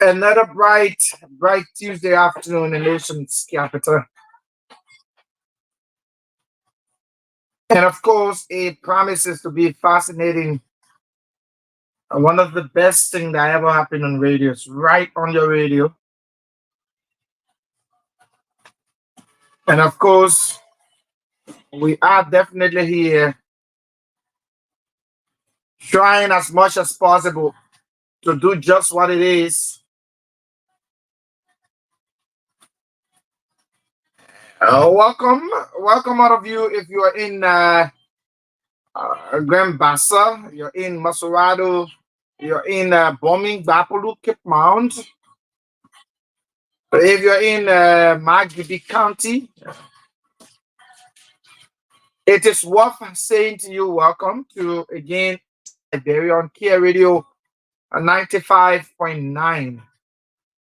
Another bright Tuesday afternoon in nation's capital. And of course, it promises to be fascinating. One of the best things that ever happened on radio is right on your radio. And of course, we are definitely here trying as much as possible to do just what it is. Welcome all of you. If you are in Grand Bassa, you're in Masurado, you're in Bombing, Bapolu, Cape Mount. If you're in Magdibi County, it is worth saying to you, welcome to again Liberia on Kia Radio 95.9.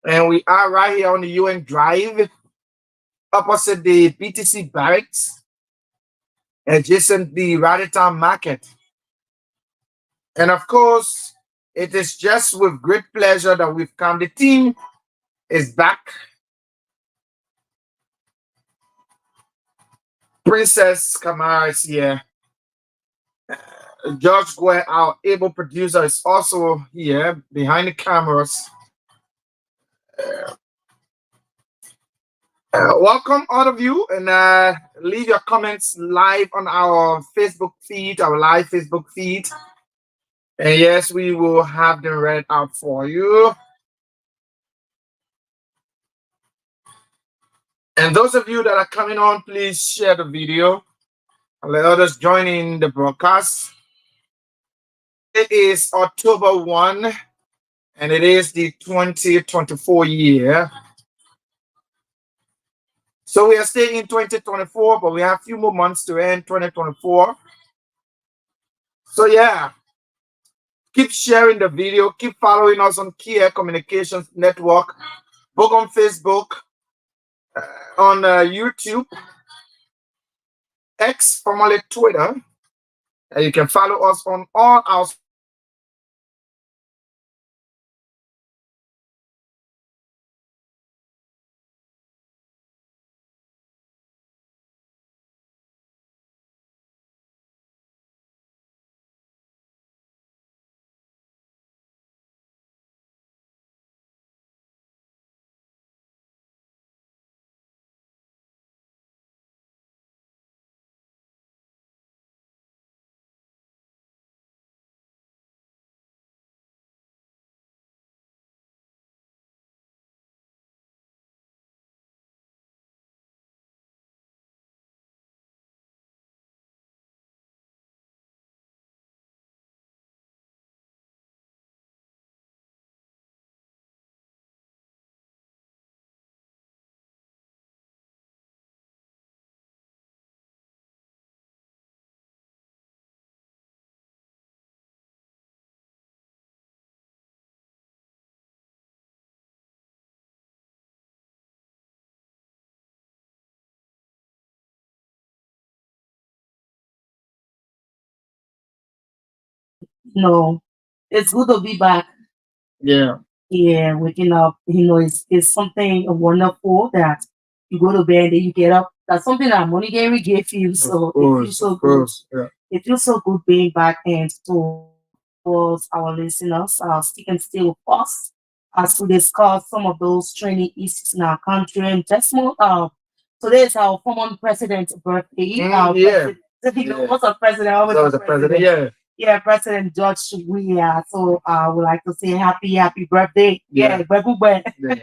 And we are right here on the UN Drive, opposite the BTC Barracks, adjacent the Raditown Market. And of course, it is just with great pleasure that we've come. The team is back. Princess Kamara is here. George Gwe, our able producer, is also here behind the cameras. Welcome all of you, and leave your comments live on our Facebook feed, our live Facebook feed. And yes, we will have them read out for you. And those of you that are coming on, please share the video and let others join in the broadcast. It is October 1, and it is the 2024 year. So we are staying in 2024, but we have a few more months to end 2024. So yeah, keep sharing the video. Keep following us on Kia Communications Network, book on Facebook, on YouTube, X, formerly Twitter. And you can follow us on all our No, it's good to be back. yeah. Yeah, waking up, it's something wonderful that you go to bed and you get up. That's something that Money Gary gave you, so it feels so Of good. course, yeah. It feels so good being back, and so was our listeners sticking still with us as we discuss some of those training issues in our country. And Desmond, today is our former president's birthday. Yeah, President, yeah. what's a president? Always So a as a president. president, yeah, Yeah, President George Weah. So I would like to say happy birthday. yeah, Yeah, birthday. yeah.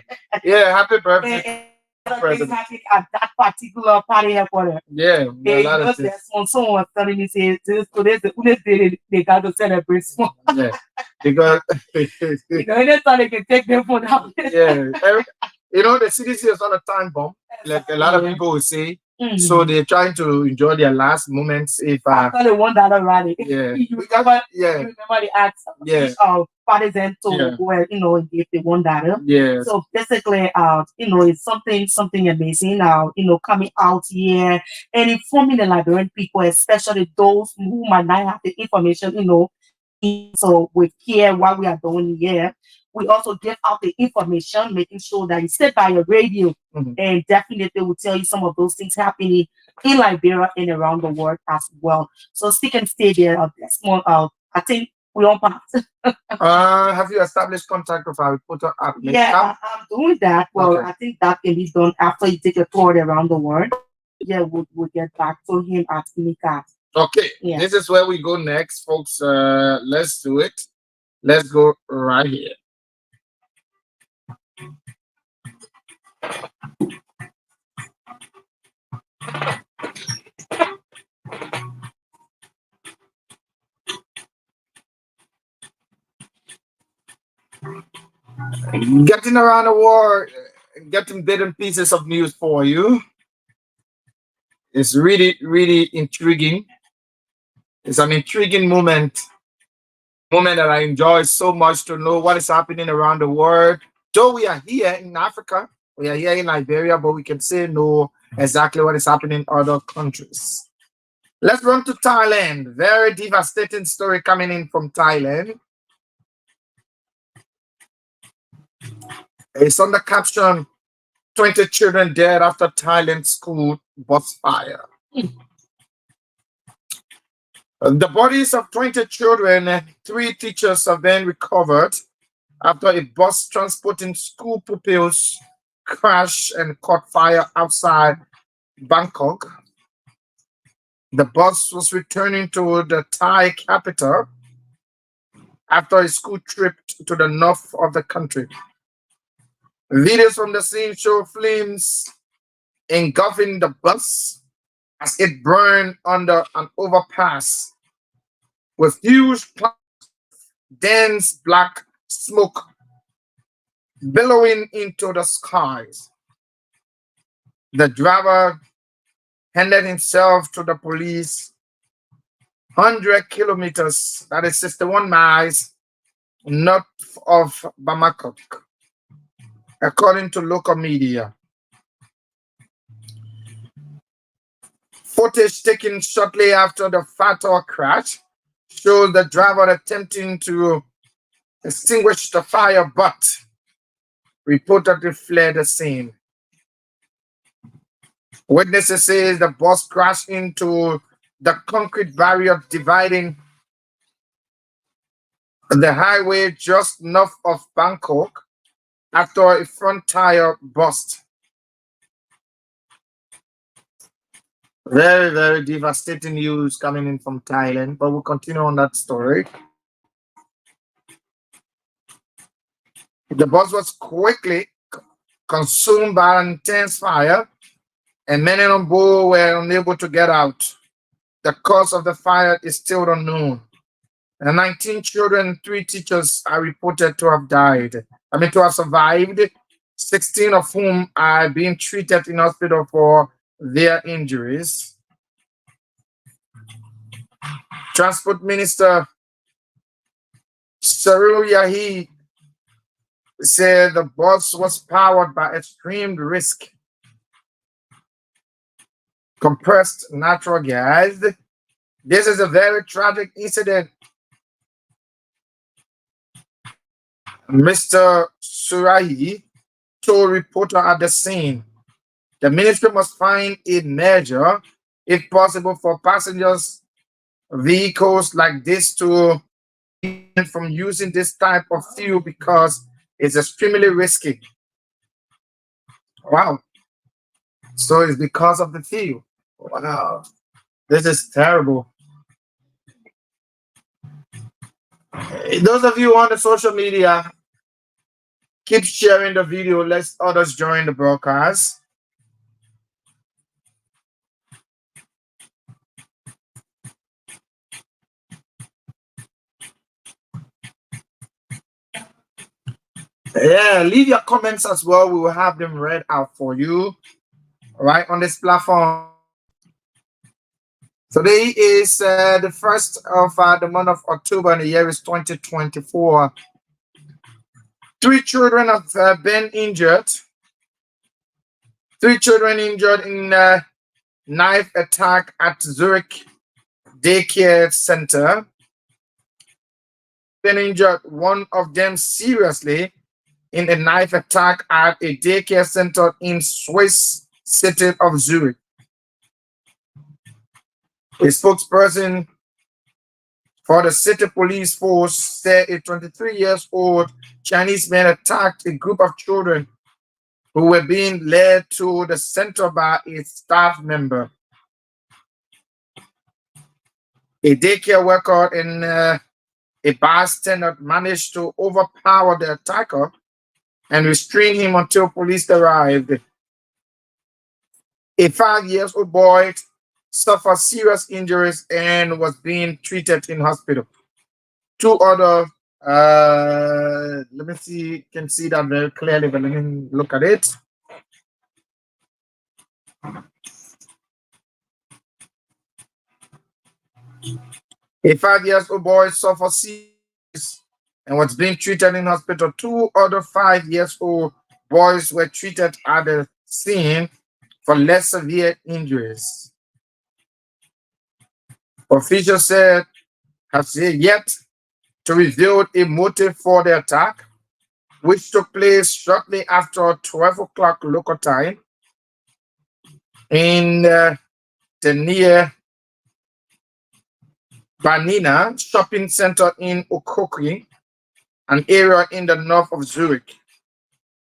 Yeah, happy birthday, And to other things president. happening at that particular party airport. Yeah, a Hey, lot of because things. there's someone was telling me, say, today's the only day they got to celebrate. So, Yeah, because anytime they can take their phone out. yeah, the CDC is on a time bomb. Like a lot of Yeah. people will say, So Mhm. they're trying to enjoy their last moments. If After the $1 rally, yeah, you we got remember, yeah, you remember they asked yeah, each partisan to yeah, go and give the $1. yes. So basically, it's something amazing. Coming out here and informing the Liberian people, especially those who might not have the information, so we care what we are doing here. We also give out the information, making sure that you sit by your radio Mhm. and definitely will tell you some of those things happening in Liberia and around the world as well. So stick and stay there. Small. I think we all pass. Have you established contact with our reporter at Yeah, Midcap? I'm doing that. Well, Okay. I think that can be done after you take a tour around the world. Yeah, we'll get back to him at Mika. Okay. Yeah. This is where we go next, folks. Let's do it. Let's go right here. Getting around the world, getting bit and pieces of news for you. It's really, really intriguing. It's an intriguing moment that I enjoy so much to know what is happening around the world. Though we are here in Africa, we are here in Liberia, but we can say know exactly what is happening in other countries. Let's run to Thailand. Very devastating story coming in from Thailand. It's on the caption 20 children dead after Thailand school bus fire. The bodies of 20 children and three teachers have been recovered after a bus transporting school pupils crashed and caught fire outside Bangkok. The bus was returning to the Thai capital after a school trip to the north of the country. Videos from the scene show flames engulfing the bus as it burned under an overpass with huge dense black smoke billowing into the skies. The driver handed himself to the police 100 kilometers, that is 61 miles, north of Bamako, according to local media. Footage taken shortly after the fatal crash shows the driver attempting to extinguish the fire but reportedly fled the scene. Witnesses say the bus crashed into the concrete barrier dividing the highway just north of Bangkok after a front tire burst. Very, very devastating news coming in from Thailand, but we'll continue on that story. The bus was quickly consumed by an intense fire, and many on board were unable to get out. The cause of the fire is still unknown. And 19 children and three teachers are reported to have died. To have survived, 16 of whom are being treated in hospital for their injuries. Transport Minister Cyril Yahi said the bus was powered by extreme risk compressed natural gas. This is a very tragic incident, Mr. Surahi told reporter at the scene. The ministry must find a measure, if possible, for passengers vehicles like this to from using this type of fuel because it's extremely risky. Wow. So it's because of the fuel. Wow. This is terrible. Those of you on the social media, keep sharing the video. Let others join the broadcast. Yeah, leave your comments as well. We will have them read out for you. right on this platform. Today is the first of the month of October, and the year is 2024. Three children have been injured. Three children injured in a knife attack at Zurich daycare center. Been injured, one of them seriously, in a knife attack at a daycare center in Swiss city of Zurich. A spokesperson for the city police force said a 23 years old Chinese man attacked a group of children who were being led to the center by a staff member. A daycare worker and a bystander managed to overpower the attacker and restrain him until police arrived. A 5 years old boy suffered serious injuries and was being treated in hospital. Two other, let me see, can see that very clearly, but let me look at it. A 5 years old boy suffered serious and was being treated in hospital. Two other 5 years old boys were treated at the scene for less severe injuries. Officials have said yet to reveal a motive for the attack, which took place shortly after 12 o'clock local time in the near Banina shopping center in Okoki, an area in the north of Zurich.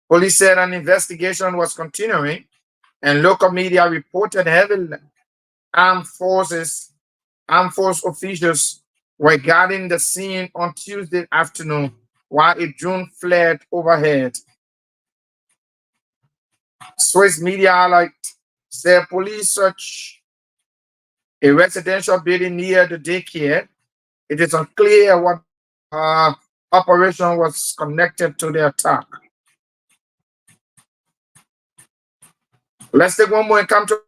Police said an investigation was continuing, and local media reported heavy armed forces, armed force officials were guarding the scene on Tuesday afternoon while a drone flared overhead. Swiss media outlet said police searched a residential building near the daycare. It is unclear what operation was connected to the attack. Let's take one more and come to.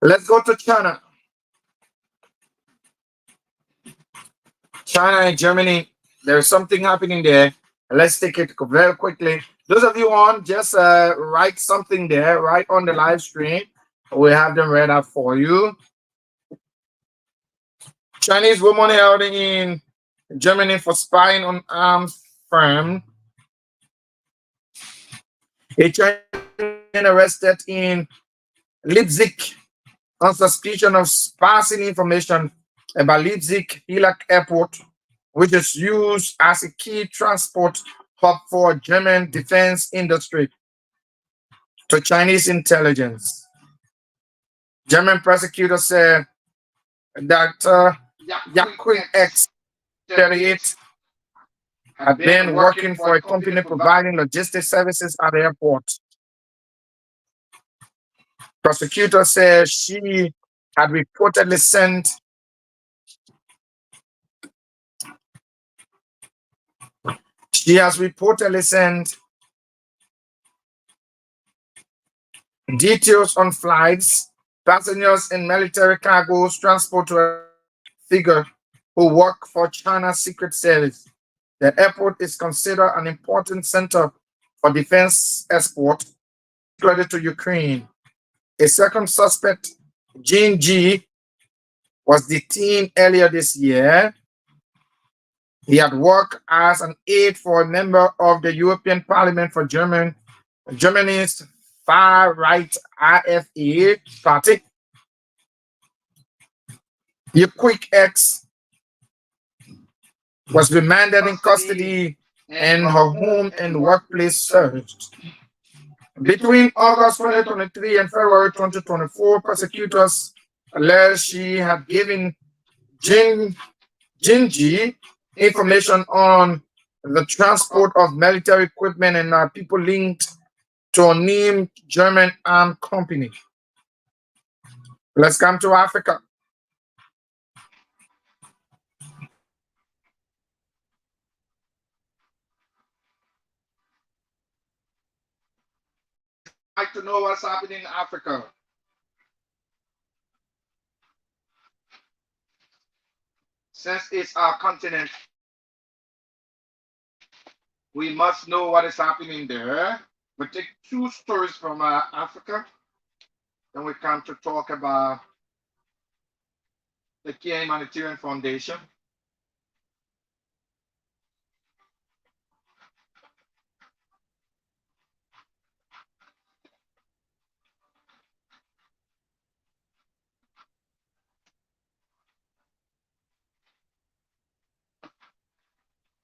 Let's go to China. China and Germany. There's something happening there. Let's take it very quickly. Those of you on, just write something there, right on the live stream. We have them read out for you. Chinese woman held in Germany for spying on arms firm. A Chinese man arrested in Leipzig on suspicion of passing information about Leipzig Hilak Airport, which is used as a key transport hub for German defense industry, to Chinese intelligence. German prosecutors said that Yaquin X38 had been working for a company providing logistics services at the airport. Prosecutor said had reportedly sent she has reportedly sent details on flights, passengers, and military cargoes transport to a figure who work for China's Secret Service. The airport is considered an important center for defense export, particularly to Ukraine. A second suspect, Jin Ji, was detained earlier this year. He had worked as an aide for a member of the European Parliament for Germany's far-right AfD party. Quick X was remanded in custody and her home and workplace searched. Between August 2023 and February 2024, prosecutors alleged she had given Jin Gingy, information on the transport of military equipment and people linked to a named German armed company. Let's come to Africa. We'd like to know what's happening in Africa. Since it's our continent, we must know what is happening there. We take two stories from Africa, then we come to talk about the Kenya Humanitarian Foundation.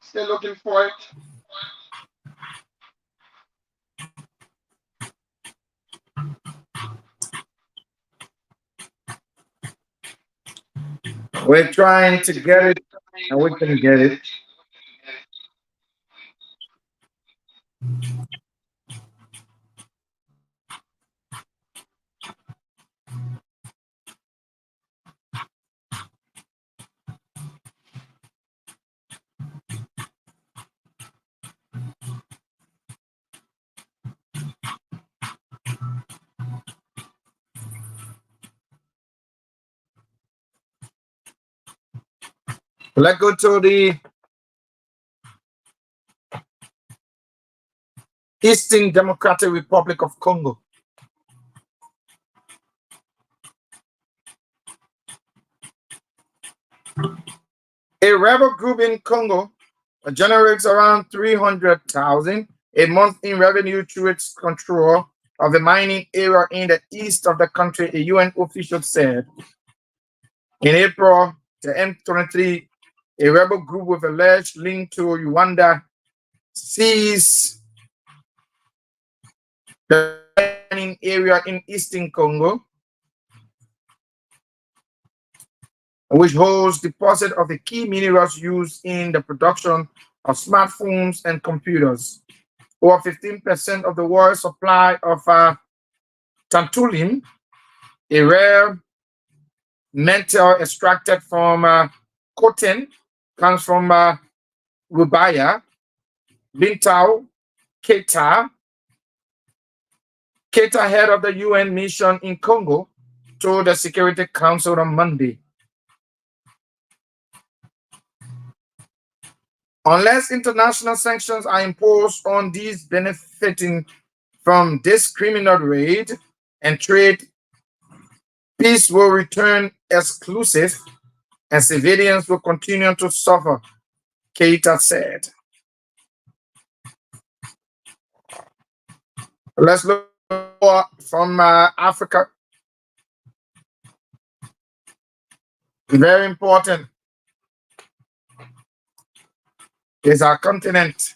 Still looking for it. We're trying to get it, and we can get it. Let's go to the Eastern Democratic Republic of Congo. A rebel group in Congo generates around 300,000 a month in revenue through its control of the mining area in the east of the country, a UN official said. In April, the M23, a rebel group with alleged link to Rwanda, seized the mining area in eastern Congo, which holds deposit of the key minerals used in the production of smartphones and computers. Over 15% of the world's supply of tantalum, a rare metal extracted from cotton, comes from Rubaya. Bintao Keita, head of the UN mission in Congo, told the Security Council on Monday. Unless international sanctions are imposed on these benefiting from this criminal raid and trade, peace will return exclusive and civilians will continue to suffer, Keita said. Let's look from Africa. Very important is our continent.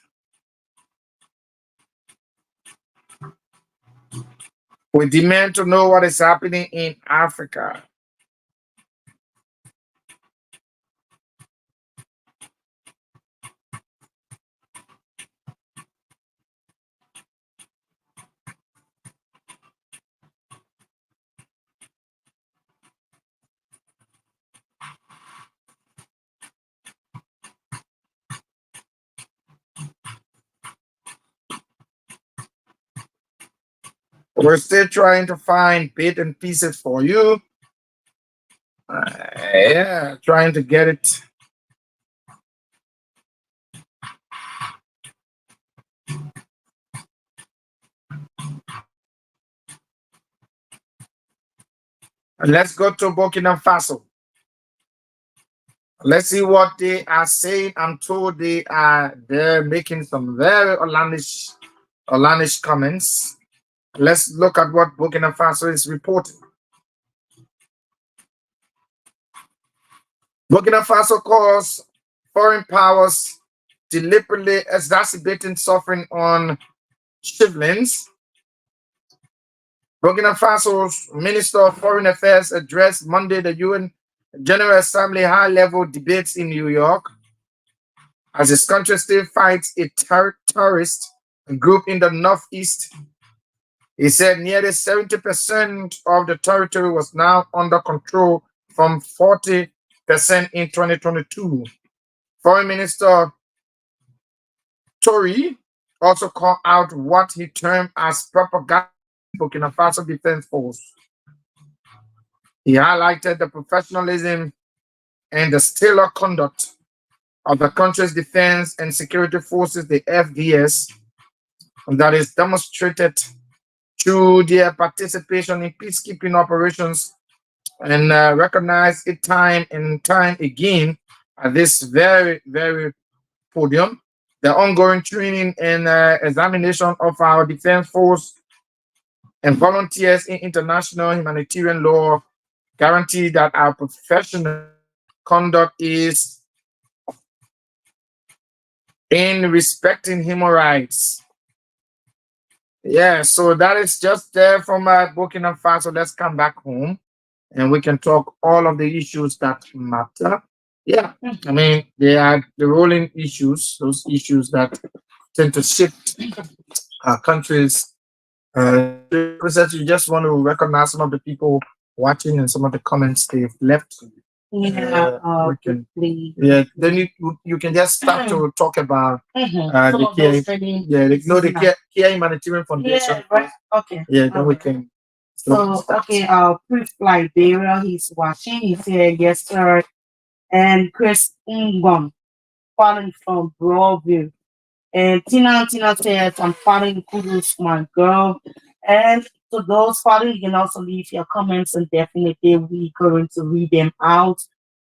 We demand to know what is happening in Africa. We're still trying to find bits and pieces for you. Yeah, trying to get it. Let's go to Burkina Faso. Let's see what they are saying. I'm told they're making some very outlandish comments. Let's look at what Burkina Faso is reporting. Burkina Faso calls foreign powers deliberately exacerbating suffering on civilians. Burkina Faso's Minister of Foreign Affairs addressed Monday the UN General Assembly high level debates in New York as his country still fights a terrorist group in the Northeast. He said nearly 70% of the territory was now under control from 40% in 2022. Foreign Minister Tory also called out what he termed as propaganda Burkina Faso Defense Force. He highlighted the professionalism and the stellar conduct of the country's defense and security forces, the FDS, that is demonstrated through their participation in peacekeeping operations and recognized it time and time again at this very, very podium. The ongoing training and examination of our defense force and volunteers in international humanitarian law guarantee that our professional conduct is in respecting human rights. Yeah, so that is just there from Burkina Faso. Let's come back home and we can talk all of the issues that matter. Yeah, I mean, they are the rolling issues, those issues that tend to shift countries. Research, you just want to recognize some of the people watching and some of the comments they've left. Yeah, We can, please. yeah. Then you can just start to talk about Some the of those care, training. yeah, the care Humanitarian Foundation. Yeah, right. Okay. Yeah, then we Alright. can. So, okay, Chris Liberia, he's watching. He said, yes, sir. And Chris Ngom, calling from Broadview. And Tina says, I'm following kudos, my girl. And to those following, you can also leave your comments and definitely we're going to read them out.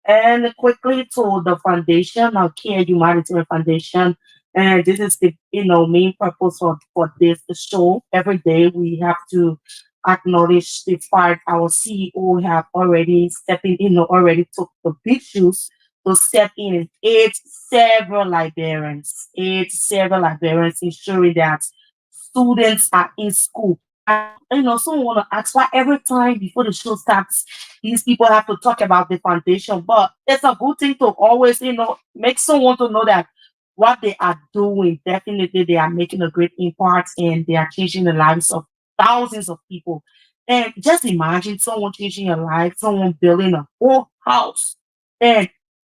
And quickly to the foundation, our Care Humanitarian Foundation. And this is the main purpose for this show. Every day we have to acknowledge the fact our CEO have already stepping in, already took the big shoes to step in and aid several librarians, ensuring that students are in school. And someone want to ask why every time before the show starts, these people have to talk about the foundation. But it's a good thing to always, make someone to know that what they are doing, definitely they are making a great impact and they are changing the lives of thousands of people. And just imagine someone changing your life, someone building a whole house and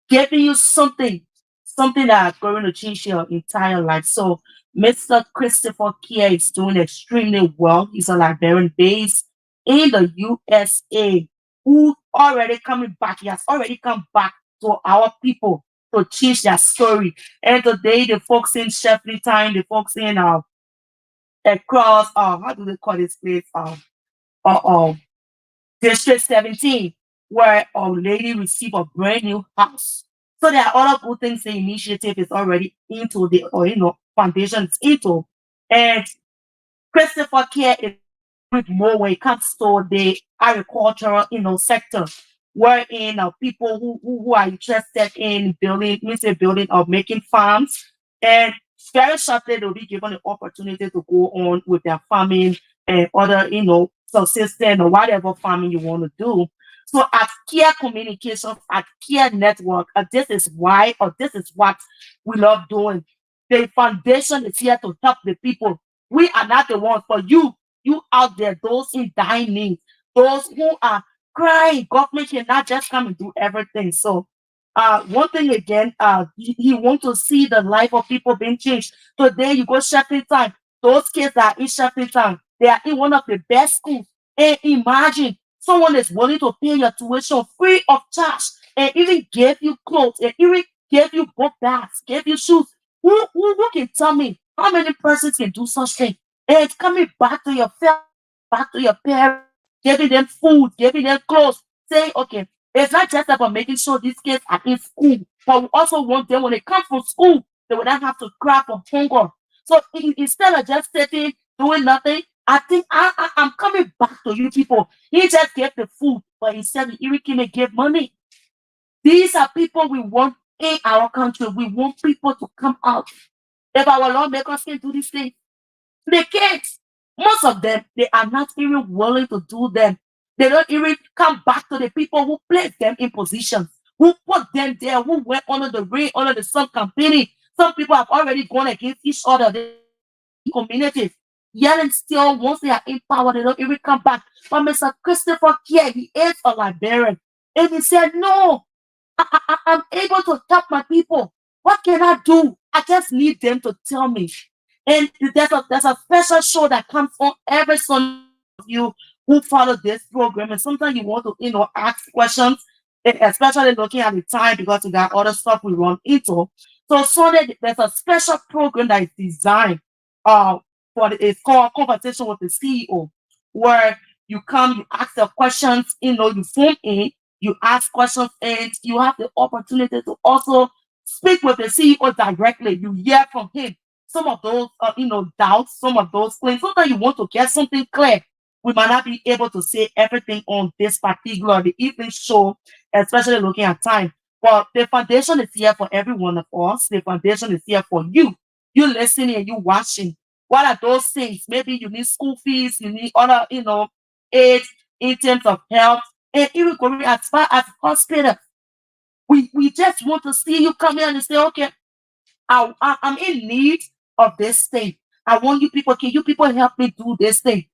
giving you something that's going to change your entire life. So Mr. Christopher Kia is doing extremely well. He's a librarian based in the USA who already coming back. He has already come back to our people to change their story. And today the folks in Shepley Time, the folks in across how do they call this place? Uh, uh, District 17, where a lady received a brand new house. So there are other good things the initiative is already into the or foundation is into. And Christopher Care is with more when it comes to the agricultural sector, wherein people who are interested in building, building or making farms, and very shortly they'll be given the opportunity to go on with their farming and other subsistence or whatever farming you want to do. So at Care Communications, at Care Network, this is why or this is what we love doing. The foundation is here to help the people. We are not the ones for you out there, those in dying need, those who are crying. Government cannot just come and do everything. So, one thing again, he want to see the life of people being changed. Today, you go shopping time. Those kids that are in shopping time, they are in one of the best schools. And imagine someone is willing to pay your tuition free of charge and even give you clothes and even give you book bags, give you shoes. Who can tell me how many persons can do such thing? And it's coming back to your family, back to your parents, giving them food, giving them clothes, saying, okay, it's not just about making sure these kids are in school, but we also want them when they come from school, they will not have to cry for hunger. So instead of just sitting, doing nothing, I think I'm coming back to you people. He just gave the food, but instead he even came and give money. These are people we want in our country. We want people to come out. If our lawmakers can do these things, they can't. Most of them, they are not even willing to do them. They don't even come back to the people who placed them in positions, who put them there, who went under the rain, under the sun campaigning. Some people have already gone against each other. They communities. Yet and still, once they are in power, they don't even come back. But Mr. Christopher Kier, he is a librarian. And he said, no, I'm able to help my people. What can I do? I just need them to tell me. And there's a special show that comes on every Sunday for those of you who follow this program. And sometimes you want to, ask questions, especially looking at the time because we got other stuff we run into. So Sunday, there's a special program that is designed uh, it's called Conversation with the CEO, where you come, you ask the questions, you phone in, you ask questions, and you have the opportunity to also speak with the CEO directly. You hear from him some of those, doubts, some of those claims. Sometimes you want to get something clear. We might not be able to say everything on this particular the evening show, especially looking at time. But the foundation is here for every one of us. The foundation is here for you. You listening and you watching. What are those things? Maybe you need school fees, you need other, aid in terms of health, and even going as far as hospital. We just want to see you come here and say, okay, I'm in need of this thing. I want you people, can you people help me do this thing?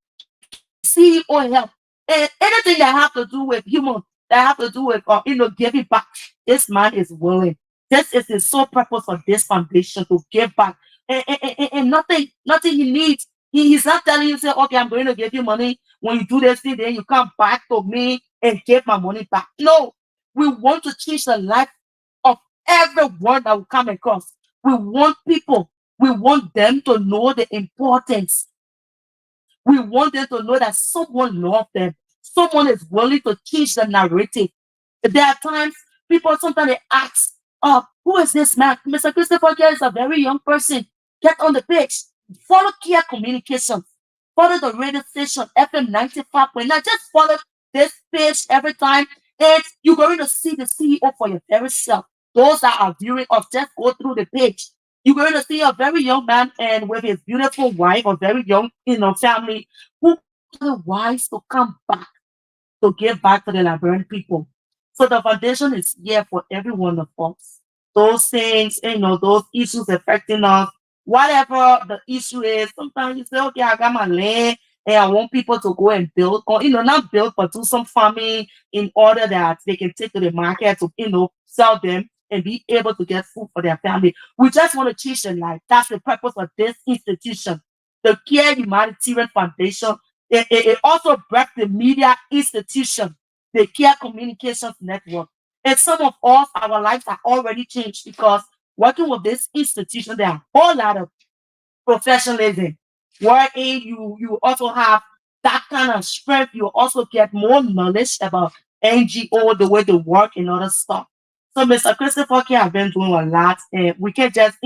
Can the CEO help? And anything that have to do with human, that have to do with, giving back, this man is willing. This is the sole purpose of this foundation to give back. And nothing he needs. He's not telling you, say, okay, I'm going to give you money. When you do this thing, then you come back to me and give my money back. No, we want to change the life of everyone that we come across. We want people, we want them to know the importance. We want them to know that someone loves them. Someone is willing to change the narrative. There are times people sometimes they ask, who is this man? Mr. Christopher Care is a very young person. Get on the page. Follow Care Communications. Follow the radio station FM 95.9. Just follow this page every time. And you're going to see the CEO for your very self. Those that are viewing us, just go through the page. You're going to see a very young man and with his beautiful wife, a very young, family, who are wise to come back to give back to the Liberian people. So the foundation is here for every one of us. Those things, those issues affecting us, whatever the issue is, sometimes you say, okay, I got my land and I want people to go and build, or, not build, but do some farming in order that they can take to the market to, sell them and be able to get food for their family. We just want to change their life. That's the purpose of this institution. The Care Humanitarian Foundation, it also brought the media institution, the Care Communications Network. And some of us, our lives are already changed because working with this institution, there are a whole lot of professionalism, wherein you also have that kind of strength. You also get more knowledge about NGO, the way they work and other stuff. So Mr. Christopher K have been doing a lot, and we can just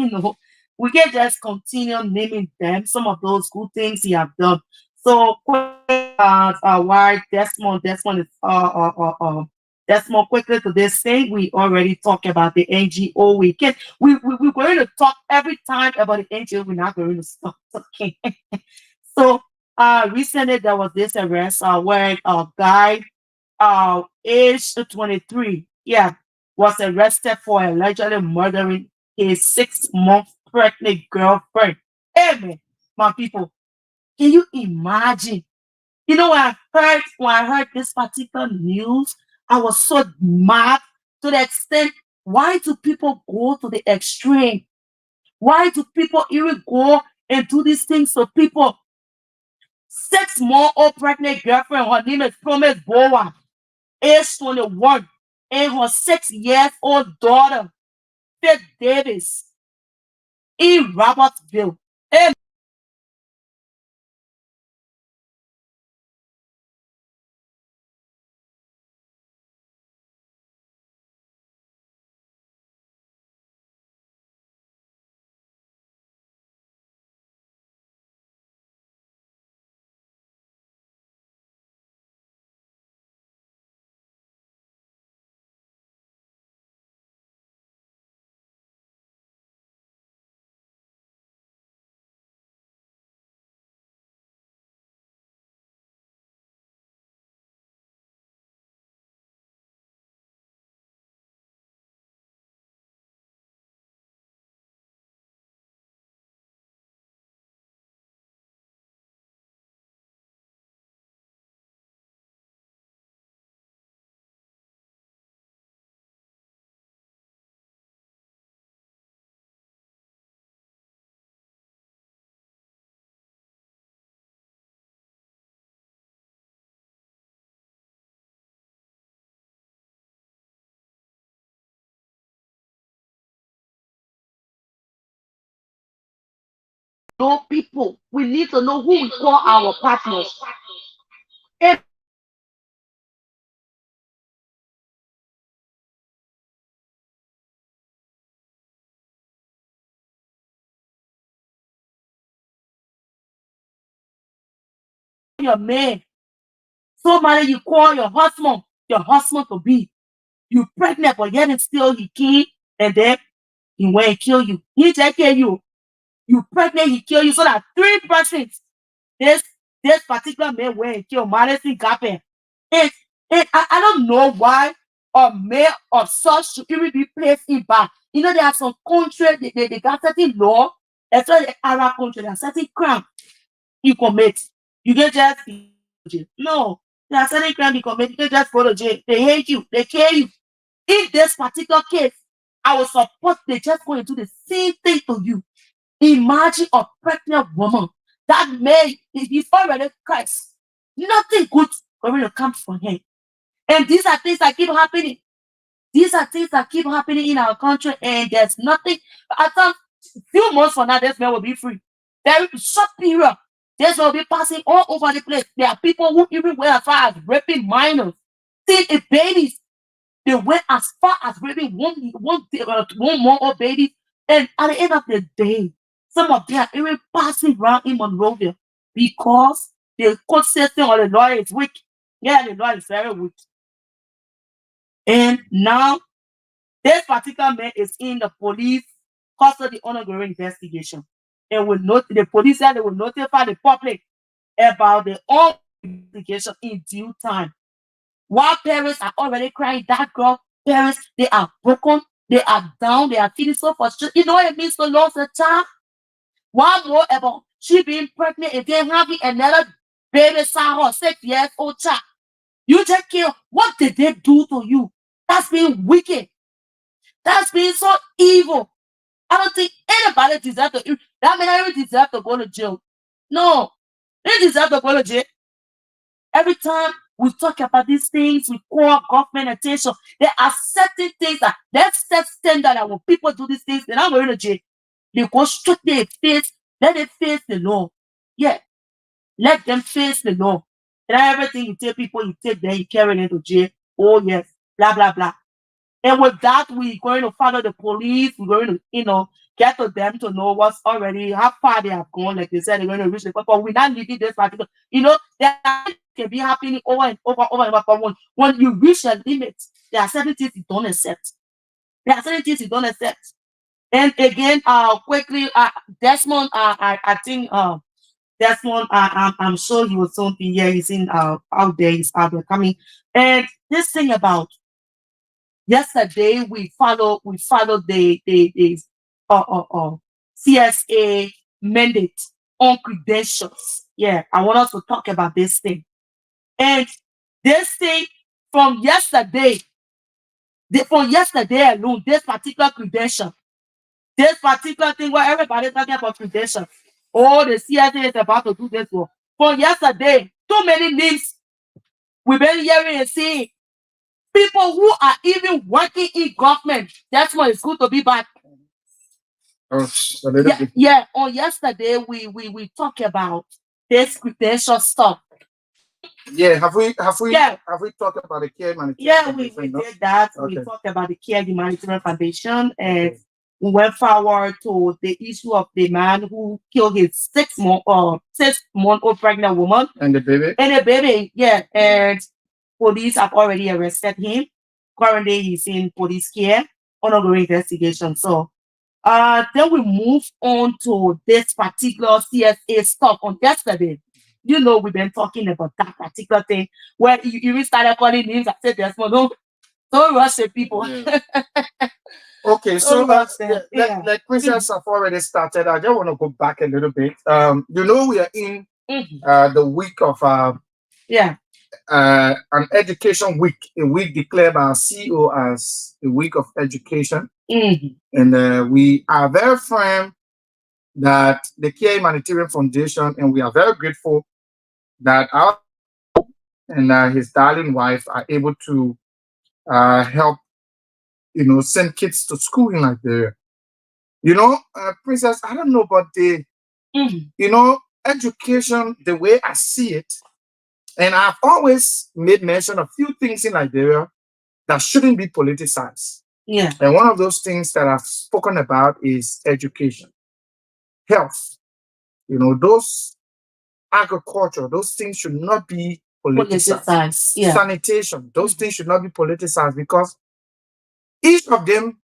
continue naming them some of those good things he have done. So quickly about why Desmond is Desmond, quickly to this thing. We already talked about the NGO. We're going to talk every time about the NGO. We're not going to stop talking. So recently there was this arrest where a guy aged 23, yeah, was arrested for allegedly murdering his 6 month pregnant girlfriend. Amen, my people. Can you imagine? When I heard this particular news, I was so mad to the extent, why do people go to the extreme? Why do people even go and do these things to people? 6 month old pregnant girlfriend, her name is Promise Boa, age 21, and her 6 years old daughter, Faith Davis, in Robertsville. know people. We need to know who we call our partners. And your man, somebody you call your husband to be. You pregnant, but yet and still he can't, and then he went and kill you. He take care of you. You pregnant, he kill you. So that three persons, this this particular man went and killed Madison Gappen. And, I don't know why a man of such should even be placed in back. You know, there are some countries, they got certain law, especially the Arab country, there are certain crime you commit. You can just be jail. No, there are certain crime you commit, you can just go to jail. They hate you, they kill you. In this particular case, I will support they just going to do the same thing to you. Imagine a pregnant woman that may he's already Christ. Nothing good going to come from him. And these are things that keep happening. These are things that keep happening in our country, and there's nothing. I thought few months from now, this man will be free. Very short period. This will be passing all over the place. There are people who even went as far as raping minors, still babies. They went as far as raping one month old baby. And at the end of the day, some of them are even passing around in Monrovia because the court system or the law is weak. Yeah, the law is very weak. And now this particular man is in the police custody ongoing investigation. And will not the police said they will notify the public about the ongoing investigation in due time. While parents are already crying, that girl, parents, they are broken, they are down, they are feeling so frustrated. You know what it means to lose a child? One more about she being pregnant and then having another baby son or 6 years old child. You take care. What did they do to you? That's being wicked. That's being so evil. I don't think anybody deserves to that man even deserve to go to jail. No, they deserve to go to jail. Every time we talk about these things, we call government attention. There are certain things that let's set standard that when people do these things, they're not going to jail. They go straight their face, let them face the law. Yeah, let them face the law. And everything you tell people, you take them, you carry them to jail. Oh yes, blah blah blah. And with that, we're going to follow the police. We're going to, get to them to know what's already, how far they have gone. Like they said, they're going to reach the point. But we're not leaving this particular, there are things that can be happening over and over, over and over. But when you reach a limit, there are certain things you don't accept. There are certain things you don't accept. And again, quickly, Desmond, I think, Desmond, I'm sure he will soon be here. He's in, out there, he's out there coming. And this thing about yesterday we followed the CSA mandate on credentials. Yeah, I want us to talk about this thing. And this thing from yesterday, from yesterday alone, this particular credential, this particular thing where everybody's talking about credentials. Oh, the CSA is about to do this one. From yesterday, too many names we've been hearing and seeing. People who are even working in government. That's why it's good to be back. Oh, a little Yeah, bit. yeah. On yesterday, we talked about this credential stuff. Yeah, have we Yeah, have we talked about the care humanitarian yeah, we foundation? No? did that. We Okay. talked about the Care Humanitarian Foundation, and Okay. we went forward to the issue of the man who killed his 6 month old pregnant woman And the baby? and a baby. Yeah, and police have already arrested him. Currently, he's in police care, ongoing investigation. So, then we move on to this particular CSA stuff on yesterday. We've been talking about that particular thing where you even started calling names. I said, "There's no, don't rush the people. Yeah. Okay, so Don't rush yeah, them." Yeah. like Mhm. Princess have already started. I just want to go back a little bit. We are in Mhm. the week of Yeah. an education week, a week declared by our CEO as a week of education. Mhm. And we are very firm that the Care Humanitarian Foundation, and we are very grateful that our and his darling wife are able to help, send kids to school in Liberia. Princess, I don't know, but Mhm. Education, the way I see it, and I've always made mention of few things in Liberia that shouldn't be politicized. Yeah. And one of those things that I've spoken about is education, health. Those agriculture, those things should not be politicized. Politicize. Yeah. Sanitation, those Mhm. things should not be politicized because each of them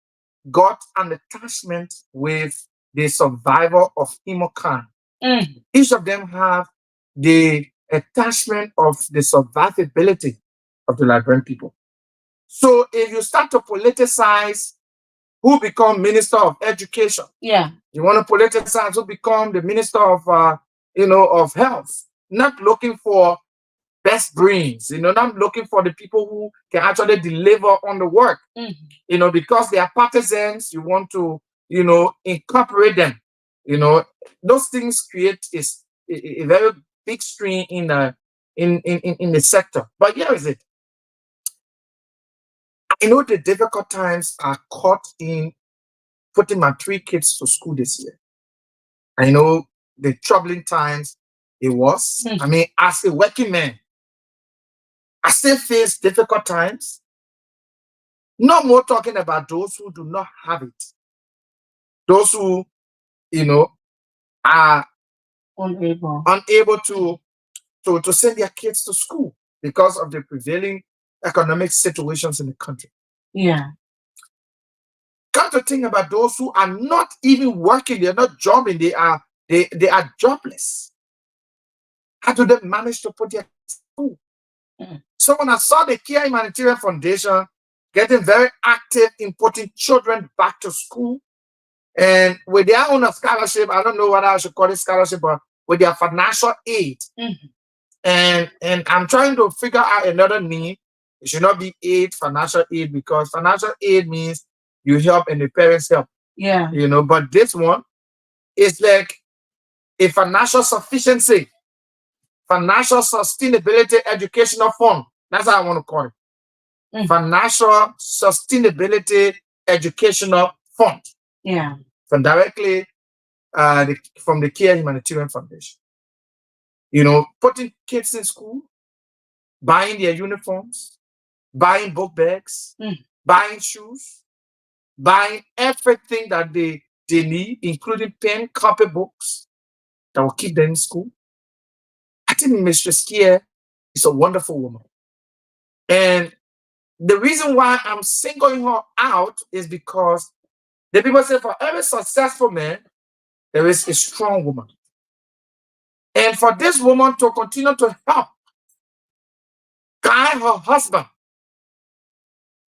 got an attachment with the survival of humankind. Mhm. Each of them have the attachment of the survivability of the Liberian people. So if you start to politicize who become minister of education, Yeah. you want to politicize who become the minister of of health, not looking for best brains, not looking for the people who can actually deliver on the work, Mhm. because they are partisans, you want to, incorporate them. You know, those things create a very big strain in the sector. But here is it. I know the difficult times are caught in putting my three kids to school this year. I know the troubling times it was. I Mhm. mean, as a working man, I still face difficult times. No more talking about those who do not have it. Those who, you know, are Unable. unable to send their kids to school because of the prevailing economic situations in the country. Yeah. Come to think about those who are not even working, they're not jobbing, they are jobless. How do they manage to put their kids to school? Mhm. So when I saw the Kia Humanitarian Foundation getting very active in putting children back to school and with their own scholarship, I don't know what I should call it scholarship, but with their financial aid. Mhm. And I'm trying to figure out another name. It should not be aid, financial aid, because financial aid means you help and the parents help. Yeah. But this one is like a financial sufficiency, financial sustainability educational fund. That's how I want to call it. Mhm. Financial sustainability educational fund Yeah. from directly from the Care Humanitarian Foundation. Putting kids in school, buying their uniforms, buying book bags, Mhm. buying shoes, buying everything that they need, including pen, copybooks that will keep them in school. I think Mistress Kia is a wonderful woman. And the reason why I'm singling her out is because the people say for every successful man, there is a strong woman. And for this woman to continue to help guide her husband,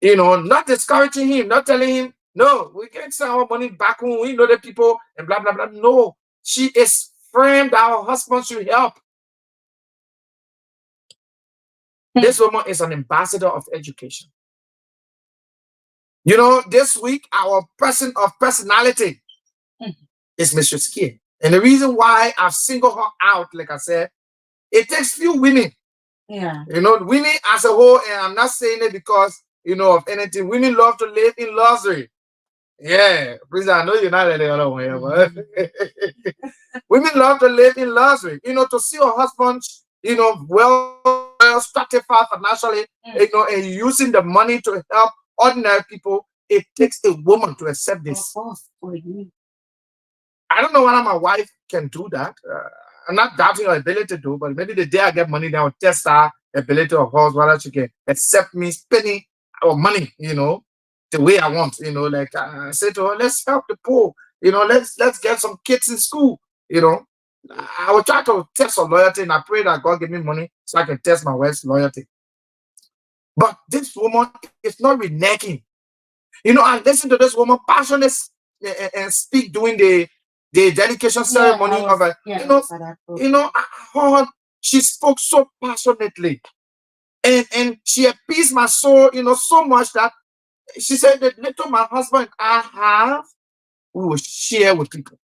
not discouraging him, not telling him, no, we can't send our money back home. We know the people and blah, blah, blah. No, she is firm that our husband should help. This woman is an ambassador of education. This week, our person of personality Mhm. is Mistress Kia. And the reason why I've singled her out, like I said, it takes few women. Yeah. Women as a whole, and I'm not saying it because, of anything. Women love to live in luxury. Yeah, please, I know you're not really alone here, but Mhm. women love to live in luxury. To see your husband, well stratified financially, Mhm. and using the money to help ordinary people. It takes a woman to accept Of this. course. For you. I don't know whether my wife can do that. I'm not doubting her ability to do, but maybe the day I get money, then I'll test her ability of hers, whether she can accept me spending our money, the way I want. Like I say to her, let's help the poor. Let's get some kids in school. You know, I will try to test her loyalty, and I pray that God give me money so I can test my wife's loyalty. But this woman is not reneging. I listen to this woman passionately and speak during the dedication Yeah. I ceremony of was. a, Yeah. I saw that you program. know, her, she spoke so passionately and she appeased my soul, so much that she said that little my husband and I have, we will share with people.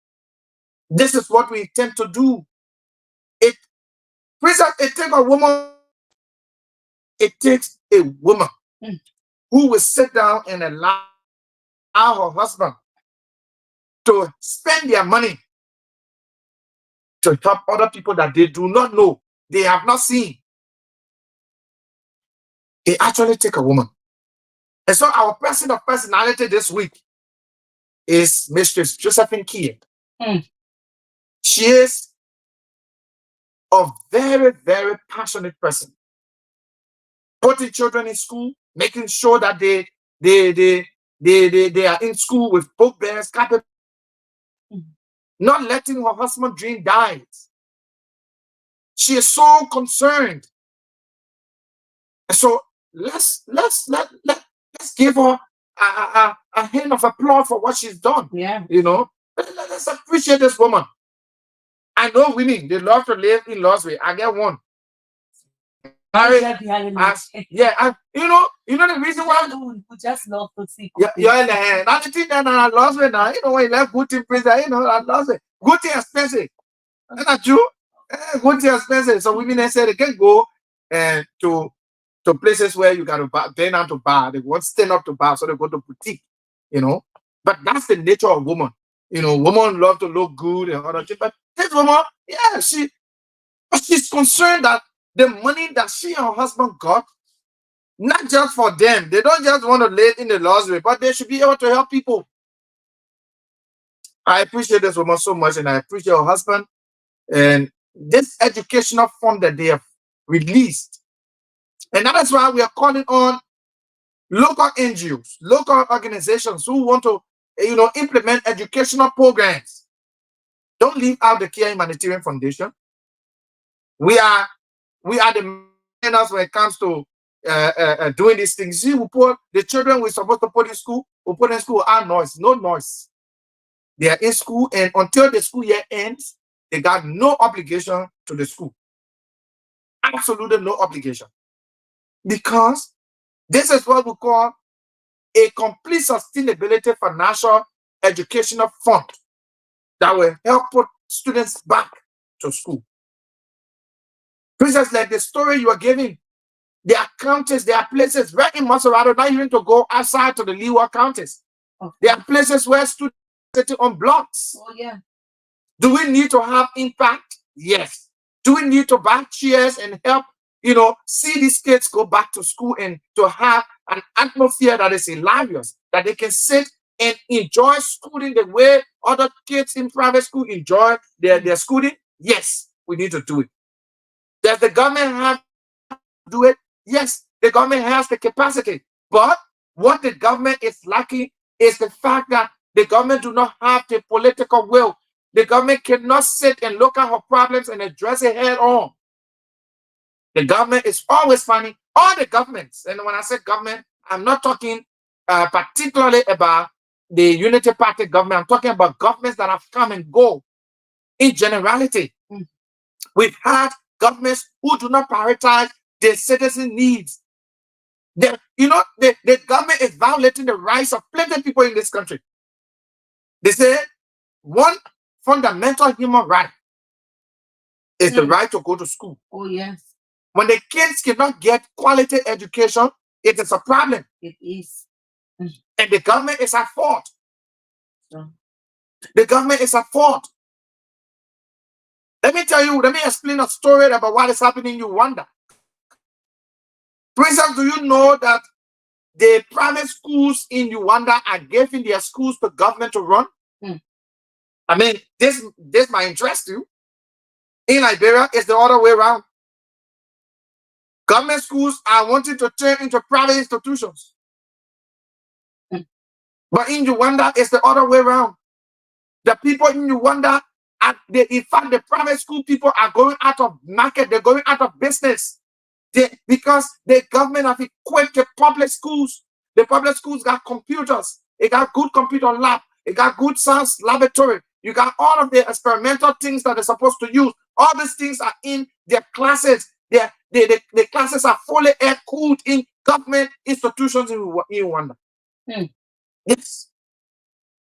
This is what we intend to do. It, Princess, it takes a woman, it takes a woman Mhm. who will sit down and allow her husband to spend their money to help other people that they do not know, they have not seen. It actually take a woman. And so our person of personality this week is Mistress Josephine Kia. Mm. She is a very, very passionate person. Putting children in school, making sure that they they they are in school with book bags, capable, Mm. not letting her husband's dream die. She is so concerned. And so let's give her a hand of applause for what she's done. Yeah. You know, let's appreciate this woman. I know women, they love to live in Las Vegas. I get one. Married, yeah, and you know the reason why We just love to see. you're in the hand. Now the thing that I lost it now, when you left good in prison, I lost it. Good thing expensive. Isn't that true? Good thing expensive. So women they say they can go and to places where you got to buy, pay out to bar. They want to stand up to bar, so they go to boutique, you know. But that's the nature of woman. Women love to look good and other things. But this woman, yeah, she's concerned that the money that she and her husband got, not just for them, they don't just want to lay in the Lord's way, but they should be able to help people. I appreciate this woman so much, and I appreciate her husband and this educational fund that they have released. And that is why we are calling on local NGOs, local organizations who want to, implement educational programs. Don't leave out the Kia Humanitarian Foundation. We are the maintainers when it comes to doing these things. See, we put the children we're supposed to put in school, we put in school without noise, no noise. They are in school, and until the school year ends, they got no obligation to the school. Absolutely no obligation. Because this is what we call a complete sustainability financial educational fund that will help put students back to school. For instance, like the story you are giving, there are counties, there are places right in Maserado, not even to go outside to the Leeward counties. Okay. There are places where students are sitting on blocks. Oh, yeah. Do we need to have impact? Yes. Do we need to buy chairs and help, see these kids go back to school and to have an atmosphere that is hilarious, that they can sit and enjoy schooling the way other kids in private school enjoy their schooling? Yes, we need to do it. Does the government have to do it? Yes, the government has the capacity. But what the government is lacking is the fact that the government do not have the political will. The government cannot sit and look at her problems and address it head on. The government is always finding, all the governments, and when I say government, I'm not talking particularly about the Unity Party government. I'm talking about governments that have come and go in generality. Mm. We've had governments who do not prioritize their citizen needs. The government is violating the rights of plenty of people in this country. They say one fundamental human right is the right to go to school. Oh, yes. When the kids cannot get quality education, it is a problem. It is. And the government is at fault. Sure. The government is at fault. Let me explain a story about what is happening in Rwanda. For instance, do you know that the private schools in Rwanda are giving their schools to government to run? Mm. I mean, this might interest you. In Liberia, it's the other way around. Government schools are wanting to turn into private institutions. Mm. But in Rwanda, it's the other way around. The people in Rwanda, in fact, the private school people are going out of market. They're going out of business. Because the government have equipped the public schools. The public schools got computers. It got good computer lab. It got good science laboratory. You got all of the experimental things that they're supposed to use. All these things are in their classes. The classes are fully air-cooled in government institutions in Rwanda. Mm. Yes.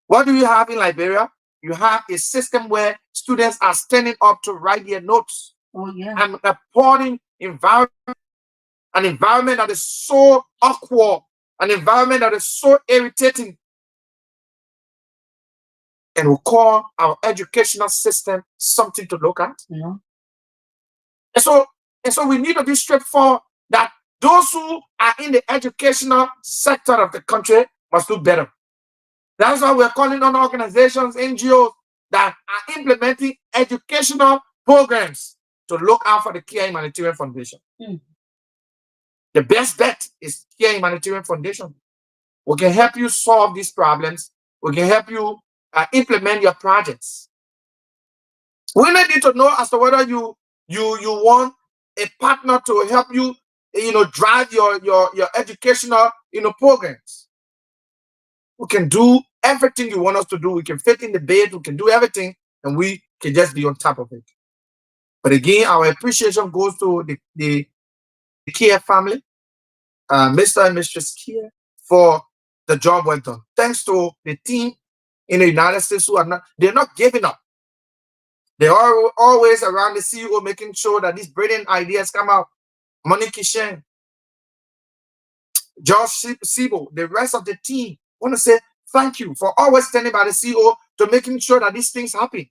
What do you have in Liberia? You have a system where students are standing up to write their notes. Oh, yeah. And appalling environment, an environment that is so awkward, an environment that is so irritating. and we call our educational system something to look at. And so, and so we need to be straightforward that those who are in the educational sector of the country must do better. That's why we're calling on organizations, NGOs that are implementing educational programs to look out for the Care Humanitarian Foundation. The best bet is Care Humanitarian Foundation. We can help you solve these problems. We can help you implement your projects. We need to know as to whether you want a partner to help you, drive your educational, programs. We can do everything you want us to do. We can fit in the bed. We can do everything, and we can just be on top of it. But again, our appreciation goes to the Kia family, Mr. and Mistress Kia, for the job well done. Thanks to the team in the United States who they're not giving up. They are always around the CEO making sure that these brilliant ideas come out. Monique Kishen, Josh Sibo, the rest of the team want to say thank you for always standing by the CEO to making sure that these things happen.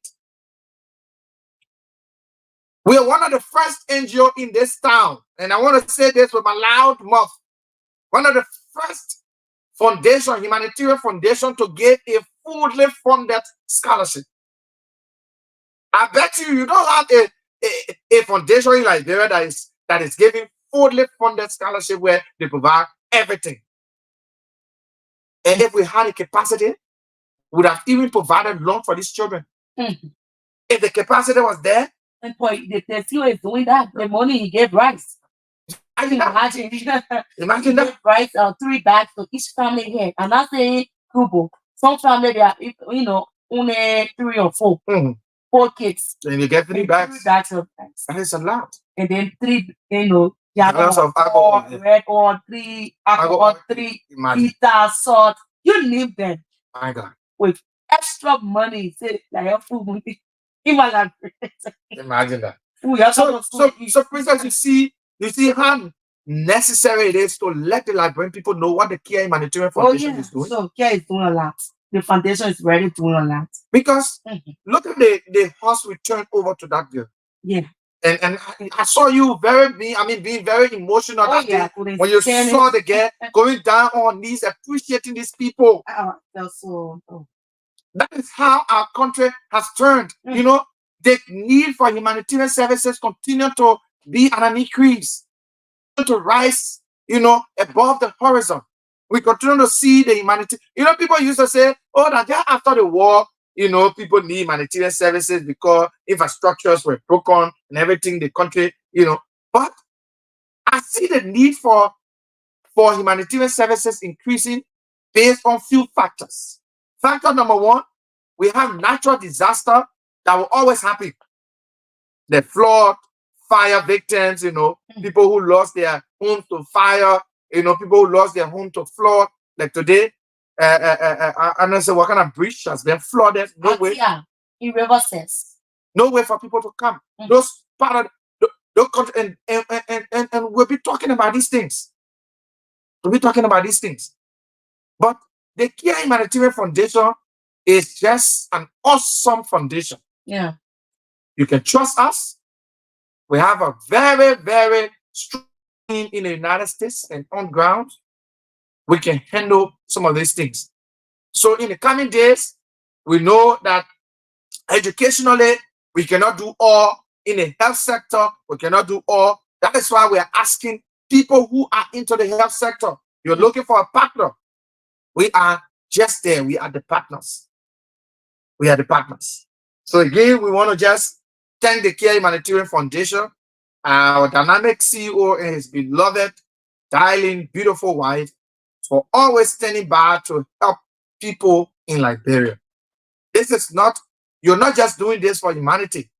We are one of the first NGO in this town, and I want to say this with my loud mouth. One of the first humanitarian foundation to give a fully funded scholarship. I bet you don't have a foundation in Liberia that is giving fully funded scholarship where they provide everything. And if we had a capacity, we would have even provided loan for these children. If the capacity was there. And the CEO is doing that. The money he gave rice. I can imagine that. Rice 3 bags to each family here. And that's a Kubo. Some family they are, only 3 or 4. 4 kids. And you get 3 bags. 3 bags of rice. That is a lot. And then 3, gallons of alcohol, red oil, 3 alcohol, 3 bitter salt. You name them. My God. With extra money. Say like food. Imagine that. So Princess, you see how necessary it is to let the Liberian people know what the Care Humanitarian Foundation is doing. So Care is doing a lot. The foundation is really doing a lot. Because look at the horse we turned over to that girl. Yeah. And I saw you being very emotional that day when you saw the girl going down on knees, appreciating these people. That is how our country has turned. The need for humanitarian services continue to be at an increase, to rise, above the horizon. We continue to see the humanity. People used to say, oh, that after the war, people need humanitarian services because infrastructures were broken and everything, the country, But I see the need for humanitarian services increasing based on few factors. Factor number 1, we have natural disaster that will always happen. The flood, fire victims, people who lost their homes to fire, people who lost their home to flood. Like today, I don't know what kind of bridge has been flooded. No way. In River says. No way for people to come. Those part of those countries, and we'll be talking about these things. We'll be talking about these things. But the Care Humanitarian Foundation is just an awesome foundation. Yeah. You can trust us. We have a very, very strong team in the United States and on ground. We can handle some of these things. So in the coming days, we know that educationally, we cannot do all. In the health sector, we cannot do all. That is why we are asking people who are into the health sector. You're looking for a partner. We are just there. We are the partners. We are the partners. So again, we want to just thank the Care Humanitarian Foundation, our dynamic CEO and his beloved, darling, beautiful wife for always standing by to help people in Liberia. This is not, you're not just doing this for humanity.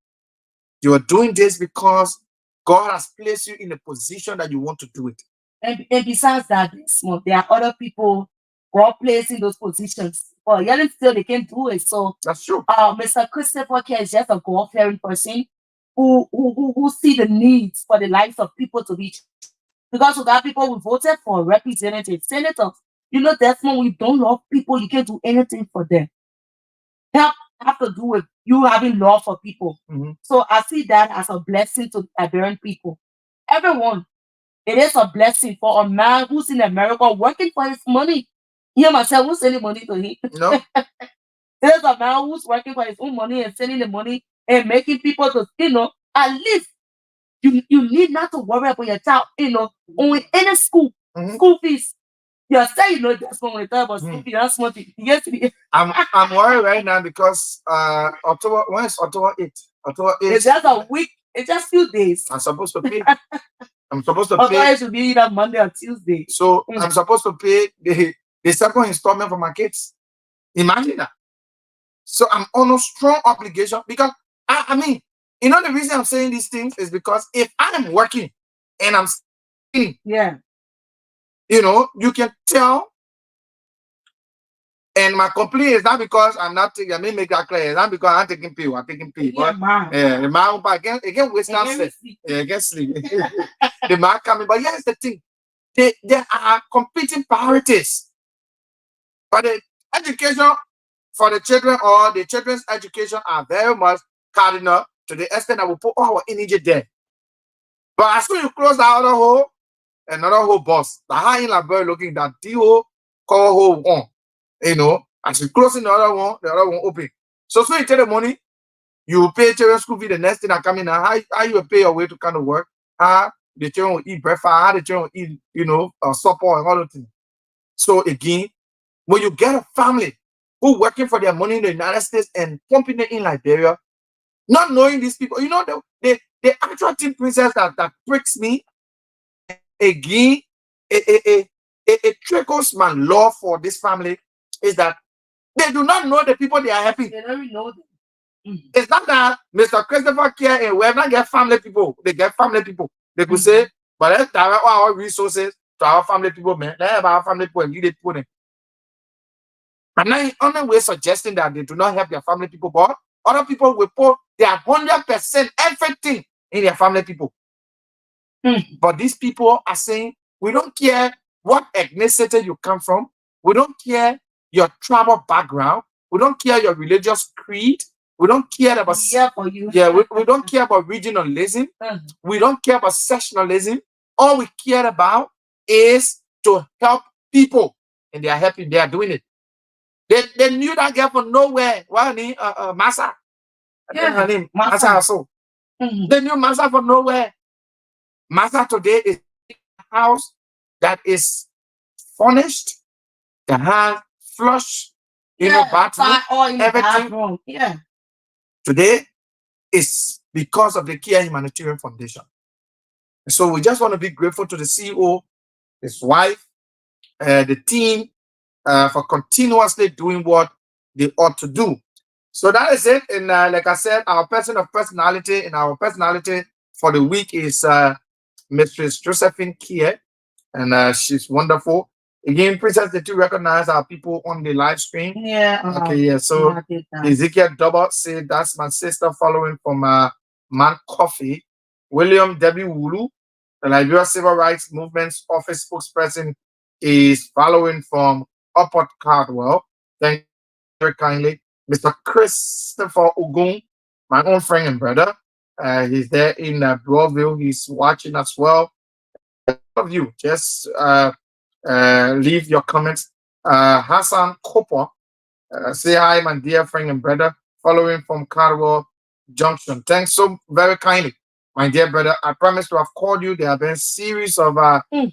You are doing this because God has placed you in a position that you want to do it. And besides that, there are other people God placed in those positions. But yet still they can't do it. So that's true. Mr. Christopher Care is just a God-fearing person who see the needs for the lives of people to be. Because of that, people we voted for representatives, senators. Desmond, when you don't love people, you can't do anything for them. help have to do with you having love for people. Mhm. So I see that as a blessing to Liberian people. Everyone, it is a blessing for a man who's in America working for his money. Him myself who's sending money to him. No. There's a man who's working for his own money and sending the money and making people to, at least you need not to worry about your child, on any school fees. You're saying, that's when we talk about school fees, that's what it yes, I'm worried right now because October, when is October 8th? October 8th. it's just a week, it's just few days. I'm supposed to pay. I'm supposed to Although pay. it should be either Monday or Tuesday. So I'm supposed to pay the second installment for my kids. Imagine that. So I'm on a strong obligation because I mean, the reason I'm saying these things is because if I'm working and I'm stealing, Yeah. you can tell. And my complaint is not because I'm not taking, I may make that clear. It's not because I'm taking pay. I'm taking pay. Yeah, But man. the man, again, Western Again, sleep. sleep. Yeah, again, sleep. The man coming. But here's the thing. There are competing priorities. But the education for the children or the children's education are very much cardinal to the extent that we put all our energy there. But as soon as you close the other hole, another hole bust. The high in Liberia looking that the hole call hole one. As you closing the other one open. So you take the money, you pay children school fee, the next thing that come in, how you will pay your way to kind of work, how the children will eat breakfast, how the children will eat, supper and all those things. So again, when you get a family who working for their money in the United States and pumping it in Liberia, not knowing these people, the actual thing, princess, that breaks me, and again, it triggers my love for this family, is that they do not know the people they are helping. They don't even know them. It's not that Mr. Christopher care and we not get family people. They get family people. They could say, but let's direct all our resources to our family people, man. Let's have our family people and you did put in. I'm not in any way suggesting that they do not help their family people, but other people will put their 100% everything in their family people. But these people are saying, we don't care what ethnicity you come from. We don't care your tribal background. We don't care your religious creed. We don't care about for you. Yeah, we don't care about regionalism. We don't care about sectionalism. All we care about is to help people, and they are helping. They are doing it. They knew that girl from nowhere. What her name? Massa. I think her name Massa also. They knew Massa from nowhere. Massa today is a house that is furnished, that has flush, bathroom, everything. Yeah. Today is because of the Kia Humanitarian Foundation. So we just want to be grateful to the CEO, his wife, the team, for continuously doing what they ought to do. So that is it. And like I said, our person of personality, and our personality for the week is Mistress Josephine Kia, and she's wonderful. Again, Princess, did you recognize our people on the live stream? Yeah. Okay, yeah. So Ezekiel Double said that's my sister, following from Man Coffee. William W. Wulu, the Liberia Civil Rights Movement's office spokesperson, is following from Upper Cardwell. Thank you very kindly. Mr. Christopher Ogun, my own friend and brother. He's there in Broadville. He's watching as well. All of you, just leave your comments. Hassan Cooper, say hi, my dear friend and brother, following from Cardwell Junction. Thanks so very kindly, my dear brother. I promise to have called you. There have been a series of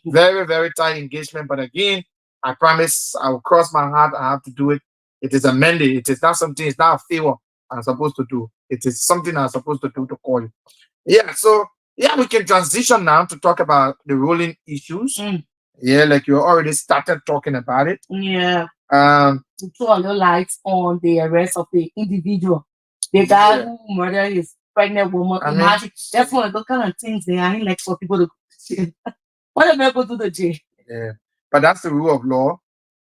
very, very tight engagement. But again, I promise I will cross my heart. I have to do it. It is a mandate. It is not something, it's not a favor I'm supposed to do. It is something I'm supposed to do to call you. Yeah, so yeah, we can transition now to talk about the ruling issues. Yeah, like you already started talking about it. Yeah. To throw a little light on the arrest of the individual. The guy who murdered his pregnant woman. Imagine, that's one of those kind of things they are like for people to go to jail. What am I going to the jail? Yeah, but that's the rule of law.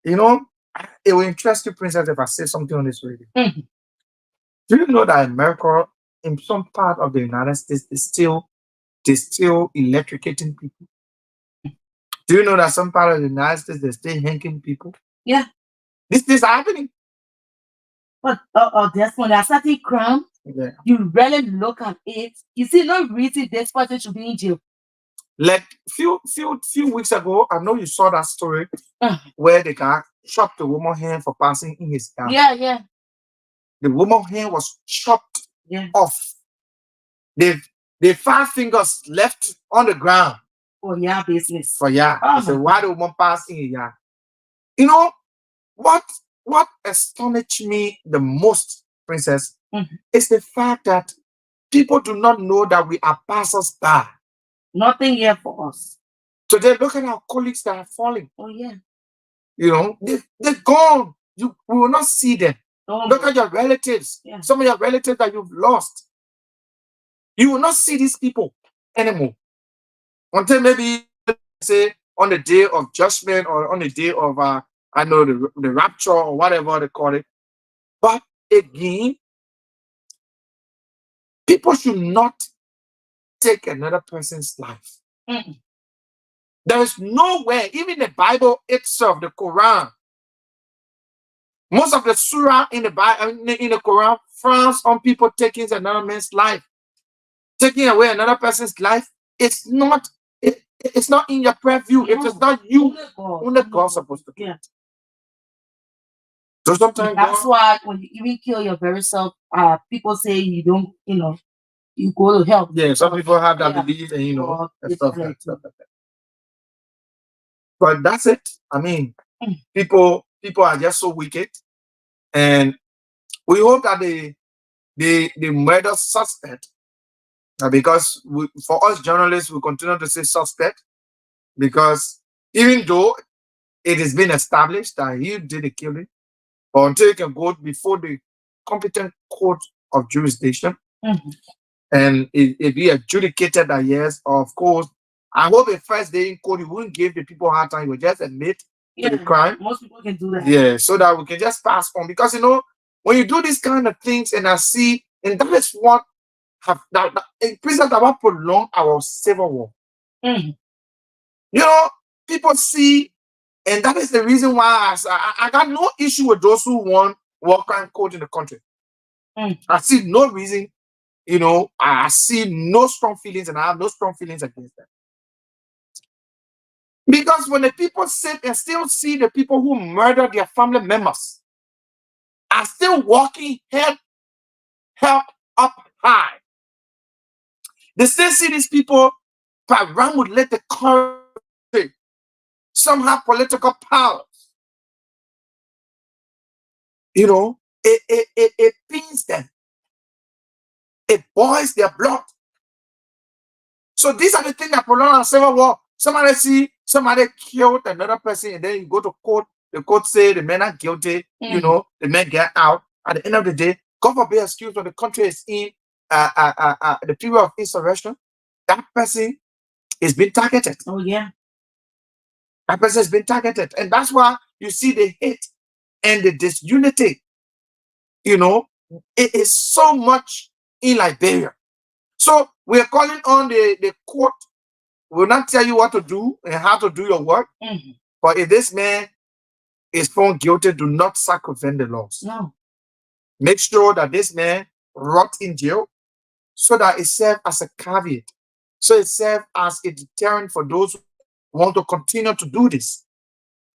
It will interest you, Princess, if I say something on this radio. Do you know that America, in some part of the United States, is still electrocuting people? Do you know that some part of the United States they're still hanging people? Yeah. This is happening. But that's when there's certain crime, Yeah. you really look at it. You see, no reason this person should be in jail. Like few weeks ago, I know you saw that story Uh, where the guy chopped the woman's hand for passing in his car. yeah, yeah, The woman's hand was chopped yeah. off. The the 5 fingers left on the ground For your business. for yeah. Oh They said, my why God. the woman passed in yeah? You know what? What astonished me the most, Princess, Mhm. is the fact that people do not know that we are passers by. Nothing here for us. Today, look at our colleagues that are falling. Oh yeah. They're gone. We will not see them. Don't Look worry. at your relatives. Yeah. Some of your relatives that you've lost. You will not see these people anymore until maybe say on the day of judgment or on the day of I know the rapture or whatever they call it. But again, people should not take another person's life. Mm-mm. There is nowhere, even the Bible itself, the Quran, most of the surah in the Bible, in the Quran, frowns on people taking another man's life, taking away another person's life. It's not. It's not in your purview. It is No. not you. Only God. Only Only God's God. supposed to do Yeah. it. So sometimes That's God, why when you even kill your very self, people say you don't, you go to hell. yeah, some people have that Yeah. belief and God and stuff like eternity. that. But that's it. I mean, Mm. people are just so wicked, and we hope that the murder suspect, because for us journalists, we continue to say suspect because even though it has been established that he did the killing, but until it can go before the competent court of jurisdiction Mhm. and it be adjudicated that yes, of course, I hope the first day in court, he wouldn't give the people a hard time, he would just admit to the Yeah. crime. Most people can do that. Yeah, so that we can just pass on. Because when you do these kind of things, and I see, and that is what have that in prison that will prolong our civil war. Mhm. You know, people see, and that is the reason why I got no issue with those who want war crime code in the country. Mm. I see no reason, I see no strong feelings, and I have no strong feelings against them. Because when the people sit and still see the people who murder their family members are still walking head up high, they still see these people, but Ram would let the country, some have political power, it pains them, it boils their blood. So these are the things that prolong our civil war. Somebody killed another person, and then you go to court. The court say the men are guilty. Mhm. The men get out. At the end of the day, God forbid excuse when the country is in the period of insurrection. That person is being targeted. Oh yeah. That person has been targeted, and that's why you see the hate and the disunity. It is so much in Liberia. So we are calling on the court. Will not tell you what to do and how to do your work. Mhm. But if this man is found guilty, do not circumvent the laws. No. Make sure that this man rots in jail so that it serves as a caveat. So it serves as a deterrent for those who want to continue to do this.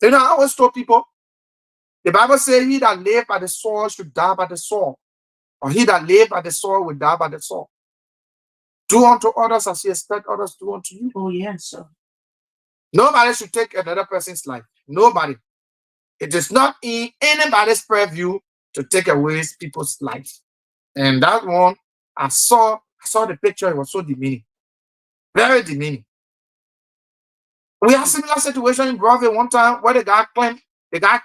I always told people, the Bible says, he that live by the sword should die by the sword. Or he that live by the sword will die by the sword. Do unto others as you expect others to do unto you. Oh yeah. So. Nobody should take another person's life. Nobody. It is not in anybody's purview to take away people's lives. And that one, I saw the picture, it was so demeaning. Very demeaning. We had similar situation in Broadway one time where the guy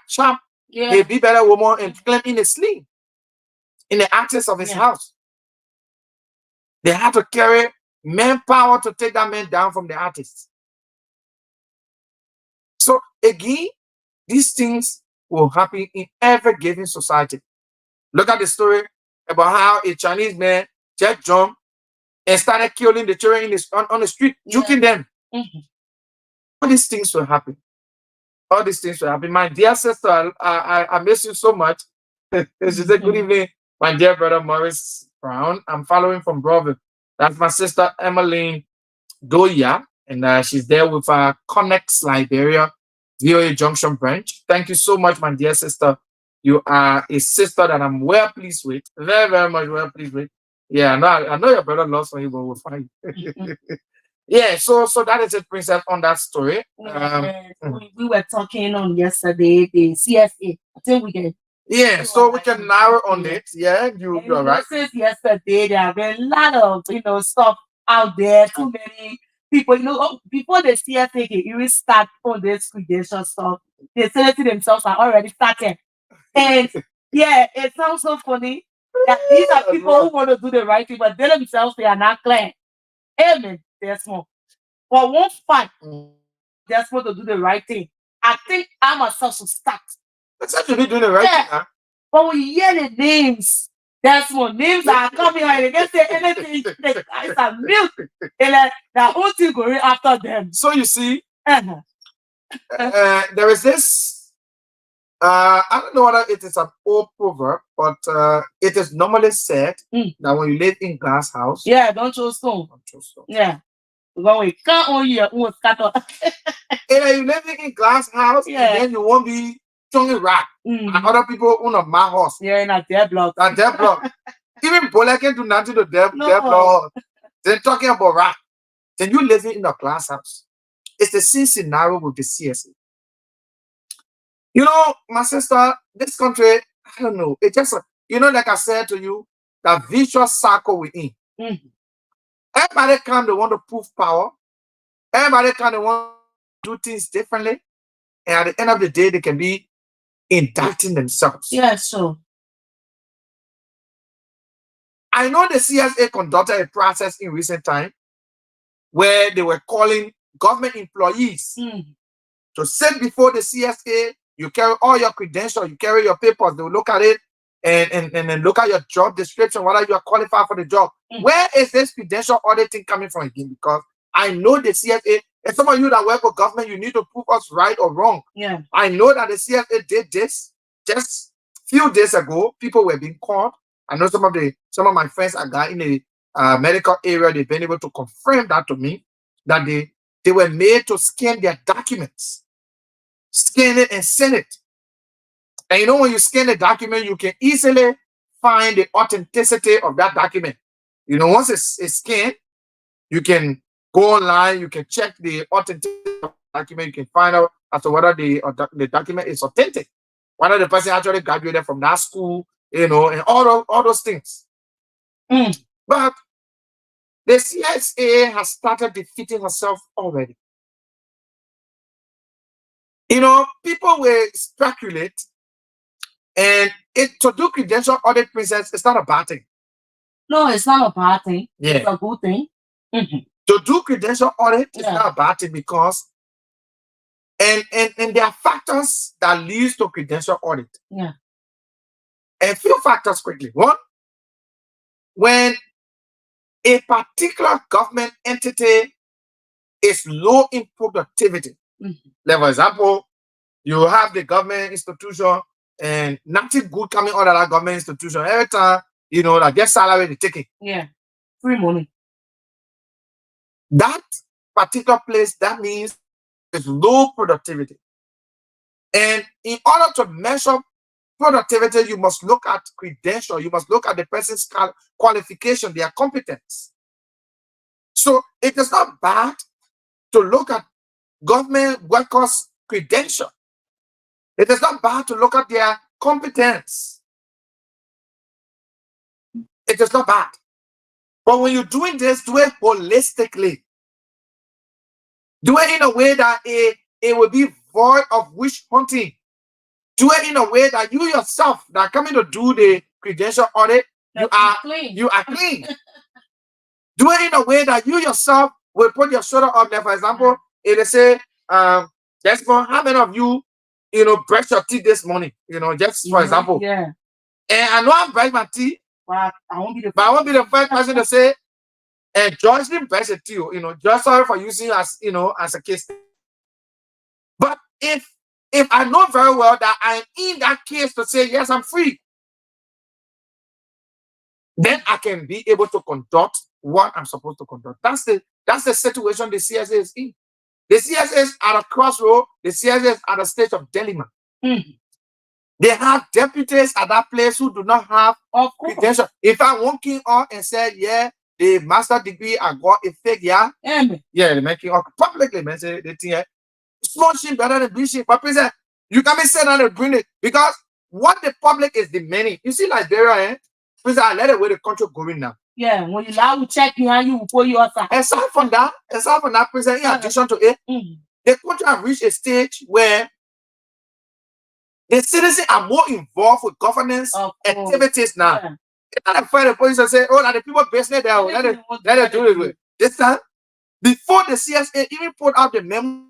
chopped a Yeah. be better woman and claimed in his sleep in the access of his Yeah. house. They had to carry manpower to take that man down from the artist. So again, these things will happen in every given society. Look at the story about how a Chinese man just jumped and started killing the children on the street, Yeah. juking them. Mhm. All these things will happen. All these things will happen. My dear sister, I miss you so much. She said, good evening, my dear brother Morris Brown. I'm following from brother. That's my sister Emmeline Doya, and she's there with Connects Liberia, VOA Junction branch. Thank you so much, my dear sister. You are a sister that I'm well pleased with, very, very much well pleased with. Yeah, I know your brother loves for you, but we'll find. Yeah, so that is it, Princess, on that story. We were talking on yesterday, the CSA. I think we can. Yeah, so we can narrow on it. Yeah, you're right. Since yesterday, there have been a lot of stuff out there. Too many people, before the CSA can even start on this credential stuff, they say to themselves are already started. And yeah, it sounds so funny that these are people who want to do the right thing, but they themselves they are not clear. Amen. Desmond. For one fact, Desmond to do the right thing. I think I myself should start. That's actually doing the right thing, huh? But we hear the names. Desmond, names are coming and they can say anything. The guys are milk. And like, the whole thing going after them. So you see, there is this. I don't know whether it is an old proverb, but it is normally said that when you live in glass house, don't throw stone. Yeah. When we can't own you, we scatter. If you live in glass house, then you won't be throwing rock. And other people own a my house. Yeah, in a dead block. A dead block. Even Bola can do nothing to dead block. Then talking about rock. Then you living in a glass house. It's the same scenario with the CSA. You know, my sister, this country, I don't know. It just, like I said to you, that vicious cycle we're in. Everybody come, they want to prove power. Everybody come, they want to do things differently. And at the end of the day, they can be indicting themselves. Yeah, so. I know the CSA conducted a process in recent time where they were calling government employees to sit before the CSA. You carry all your credentials, you carry your papers, they will look at it and then look at your job description, whether you are qualified for the job. Where is this credential auditing coming from again? Because I know the CSA, and some of you that work for government, you need to prove us right or wrong. Yeah. I know that the CSA did this just a few days ago. People were being called. I know some of my friends are guys in the medical area, they've been able to confirm that to me, that they were made to scan their documents. Scan it and send it. And when you scan the document, you can easily find the authenticity of that document. Once it's scanned, you can go online, you can check the authenticity of the document, you can find out as to whether the document is authentic, whether the person actually graduated from that school, and all those things. But the CSA has started defeating herself already. People will speculate, and to do credential audit, Princess, it's not a bad thing. No, it's not a bad thing. Yeah. It's a good thing. To do credential audit is not a bad thing because, and there are factors that leads to credential audit. Yeah. A few factors quickly. One, when a particular government entity is low in productivity. Like, for example, you have the government institution and nothing good coming out of that government institution. Every time, like their salary they taking. Yeah. Free money. That particular place, that means it's low productivity. And in order to measure productivity, you must look at credential. You must look at the person's qualification, their competence. So it is not bad to look at government workers' credential. It is not bad to look at their competence. It is not bad. But when you're doing this, do it holistically. Do it in a way that it will be void of witch hunting. Do it in a way that you yourself that are coming to do the credential audit, you are clean. Do it in a way that you yourself will put your shoulder up there. For example, if they say, Desmond, how many of you, brush your teeth this morning? Just for example. Yeah. And I know I brush my teeth, but I won't be the first person to say, and George didn't brush your teeth. Just sorry for using you as a case. But if I know very well that I'm in that case to say, yes, I'm free, then I can be able to conduct what I'm supposed to conduct. That's the situation the CSA is in. The CSA is at a crossroad. The CSA is at a stage of dilemma. Mm. They have deputies at that place who do not have Of course. credentials. If I'm walking on and said, yeah, the master degree I got a fake, yeah, yeah, they're making up publicly, man. Say the thing, yeah, small shit better than big shit. But please, you can't be saying that and bring it because what the public is demanding. You see, Liberia, please, I let it where the country going now. Yeah, when you allow to check behind you, pull you outside. Aside from that, please, in addition to it, the country have reached a stage where the citizens are more involved with governance activities now. Yeah. It's not a fair police and say, oh, now the people business there, let it do it. This time, before the CSA even put out the memo,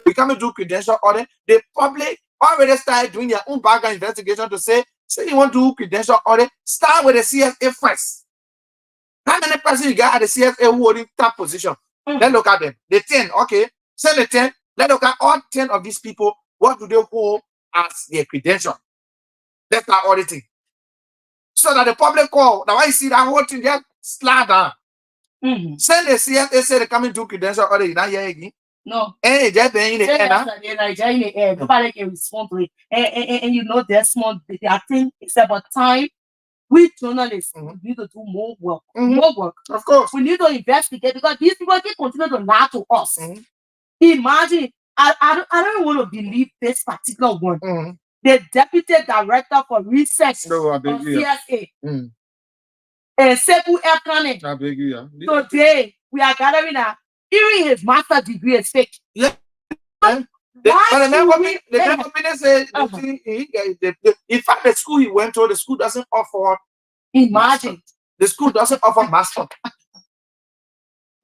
we come do credential audit, the public already started doing their own background investigation to say you want to do credential audit, start with the CSA first. How many persons you got at the CSA who holding top position? Let's look at them. The 10, okay. Send the 10. Let's look at all 10 of these people. What do they hold as their credential? Let's start auditing. So that the public call, now I see that whole thing just slide down. Send the CSA say they come and do credential audit. You not hear again? No. And just in the air. In the air. Nobody can respond to it. And you know, Desmond, I think it's about time. We journalists need to do more work. More work. Of course. We need to investigate because these people can continue to lie to us. Imagine, I don't want to believe this particular one. The deputy director for research of CSA. And Sepu Elkane. Today, we are gathering even his master degree is fake. Yeah. The never say in fact the school he went to, the school doesn't offer. Imagine master. The school doesn't offer master.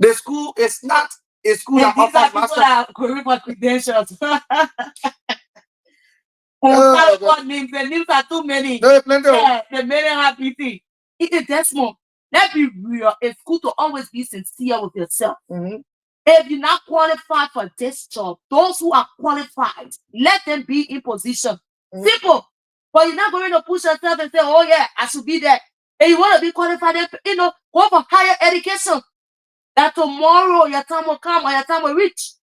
The school is not a school that offers master. That are going for credentials. Names, the names are too many. No, plenty. Yeah, the many happy thing. It is Desmond. Let's be real. It's good to always be sincere with yourself. If you're not qualified for this job, those who are qualified, let them be in position. Simple. But you're not going to push yourself and say, oh yeah, I should be there. And you want to be qualified, go for higher education. That tomorrow your time will come or your time will reach.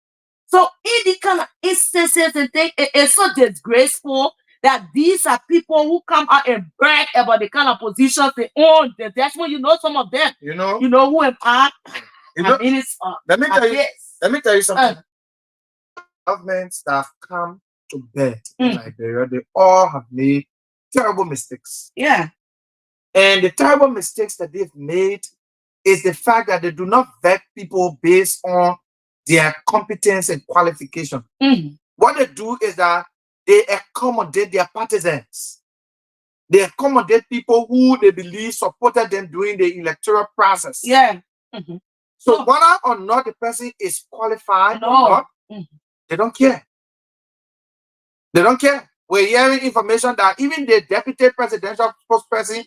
So in the kind of instances and things, it's so disgraceful that these are people who come out and brag about the kind of positions they own. That's when you know some of them. You know who am I? Let me tell you something. Governments that have come to bed in Liberia, they all have made terrible mistakes. Yeah. And the terrible mistakes that they've made is the fact that they do not vet people based on their competence and qualification. What they do is that they accommodate their partisans. They accommodate people who they believe supported them during the electoral process. Yeah. So whether or not the person is qualified or not, they don't care. They don't care. We're hearing information that even the deputy presidential spokesperson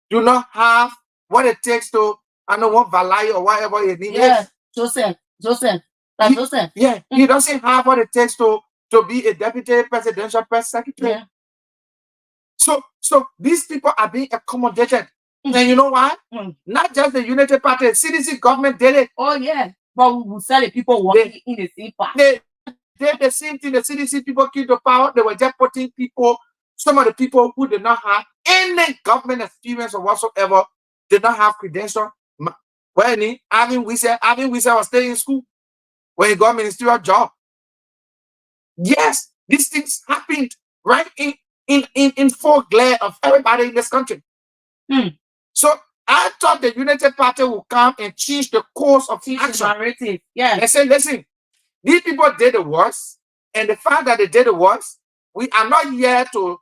do not have what it takes to, I don't know what Valai or whatever his name is. Joseph. Yeah, he doesn't have what it takes to be a deputy presidential press secretary. Yeah. So these people are being accommodated. And you know why? Not just the United Party, CDC government did it. Oh yeah, but we will sell the people working in the same party. They did the same thing. The CDC people came to power. They were just putting people, some of the people who did not have any government experience or whatsoever, did not have credential. When Alvin Wisa was still in school when he got a ministerial job. Yes, these things happened right in full glare of everybody in this country. So I thought the United Party would come and change the course of action. Yeah. They say, listen, these people did the worst, and the fact that they did the worst, we are not here to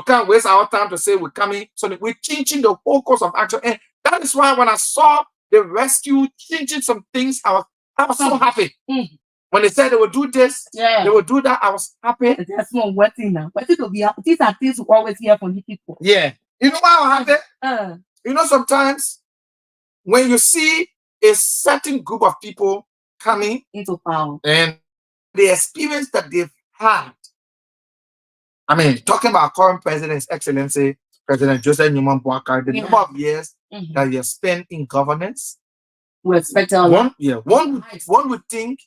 come waste our time to say we're coming. So we're changing the whole course of action. And that is why when I saw the rescue changing some things, I was so happy. When they said they would do this, they would do that, I was happy. That's not waiting now. Waiting to be happy. These are things we always hear from the people. Yeah. You know why I happy? You know, sometimes when you see a certain group of people coming into power and the experience that they've had, I mean, talking about current president's excellency, President Joseph Newman Boakar, the number Yeah. of years that he has spent in governance, We expect a lot. one would think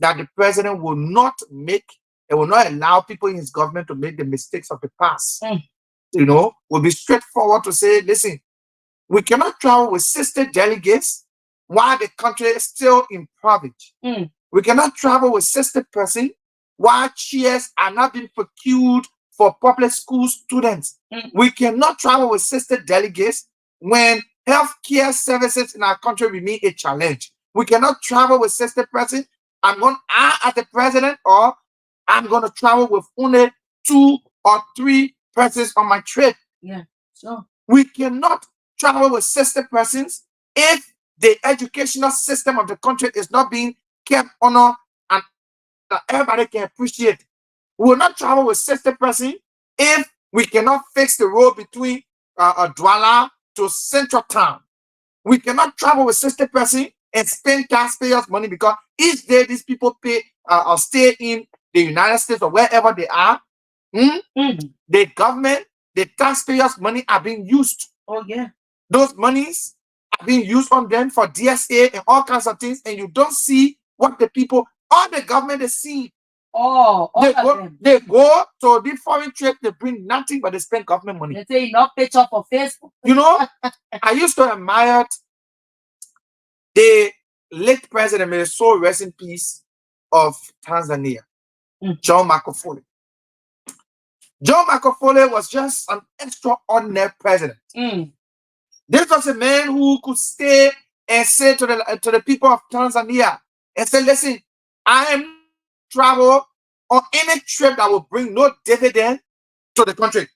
that the president will not make, it will not allow people in his government to make the mistakes of the past. Will be straightforward to say, listen, we cannot travel with sister delegates while the country is still in poverty. We cannot travel with sister person while chairs are not being procured for public school students. We cannot travel with sister delegates when healthcare services in our country remain a challenge. We cannot travel with sister person. I as the president, or I'm going to travel with only 2 or 3 persons on my trip. Yeah, sure. We cannot travel with sister persons if the educational system of the country is not being kept honor and that everybody can appreciate. We will not travel with sister person if we cannot fix the road between Douala to Central Town. We cannot travel with sister person and spend taxpayers' money, because each day these people pay or stay in the United States or wherever they are. The government, the taxpayers' money are being used. Oh yeah. Those monies are being used on them for DSA and all kinds of things, and you don't see what the people, all the government is seeing. They go to the foreign trip, they bring nothing but they spend government money. They say enough picture for Facebook. I used to admire the late president, may his soul rest in peace, of Tanzania, John Magufuli. John Magufuli was just an extraordinary president. This was a man who could stay and say to the people of Tanzania and say, listen, I am travel on any trip that will bring no dividend to the country.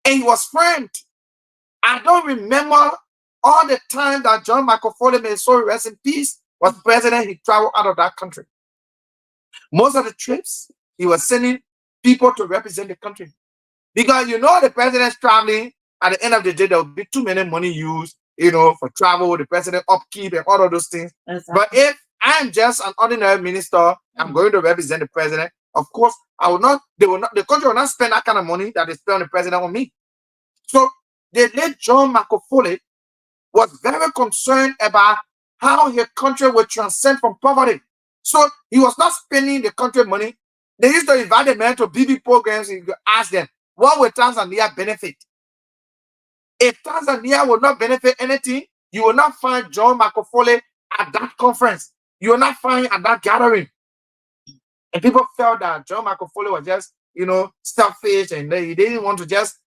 And he was framed. I don't remember all the time that John Magufuli, may his soul rest in peace, was president, he traveled out of that country. Most of the trips, he was sending people to represent the country. Because the president's traveling, at the end of the day, there will be too many money used, for travel, the president upkeep and all of those things. Exactly. But if I'm just an ordinary minister, I'm going to represent the president, of course, the country will not spend that kind of money that they spend on the president on me. So the late John Magufuli was very concerned about how his country would transcend from poverty. So he was not spending the country money. They used to invite the men to BB programs, and you ask them, what will Tanzania benefit? If Tanzania will not benefit anything, you will not find John Magufuli at that conference. You will not find at that gathering. And people felt that John Magufuli was just, selfish, and he didn't want to just,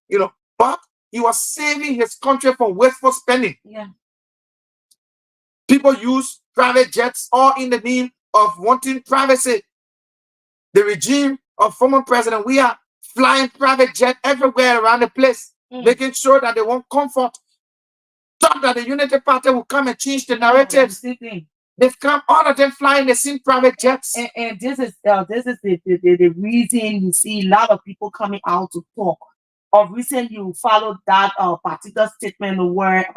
but he was saving his country from wasteful spending. Yeah. People use private jets all in the name of wanting privacy. The regime of former president, we are flying private jet everywhere around the place, making sure that they want comfort. Thought that the Unity Party will come and change the narratives. They've come, all of them flying the same private jets. And this is the reason you see a lot of people coming out to talk. Of recent, you followed that particular statement where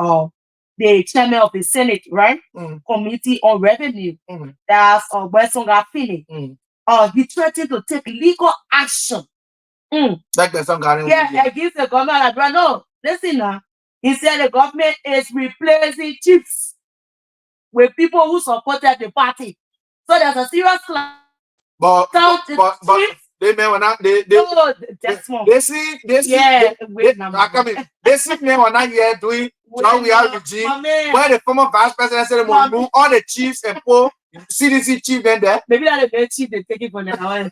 the chairman of the Senate, right, Committee on Revenue, that's Weston Gafini, he threatened to take legal action. Like the song, against the government. Like, no, listen now. He said the government is replacing chiefs with people who supported the party. So there's a serious clash. But they may not Desmond. they see me when not here doing how we are regime where the former vice president said they will remove all the chiefs and pull CDC chief then there. Maybe that the chief they take it for the hours.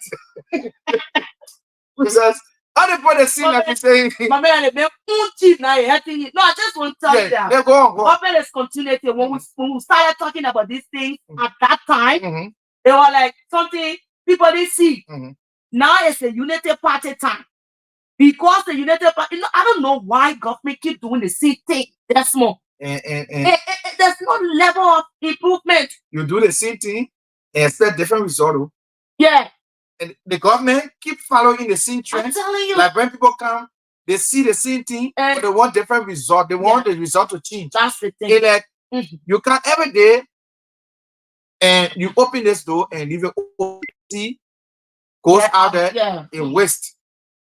Because other people see like you saying chief now no, I just want to tell you that go on. government is continuity. When we started talking about these things at that time, they were like something people didn't see. Now it's a Unity Party time. Because the Unity Party, I don't know why government keep doing the same thing. That's more. There's no level of improvement. You do the same thing and expect different result. Yeah. And the government keep following the same trend. I'm telling you. Like when people come, they see the same thing, but they want different result. They want the result to change. That's the thing. Like you can every day, and you open this door and leave it open. See, goes out there in waste,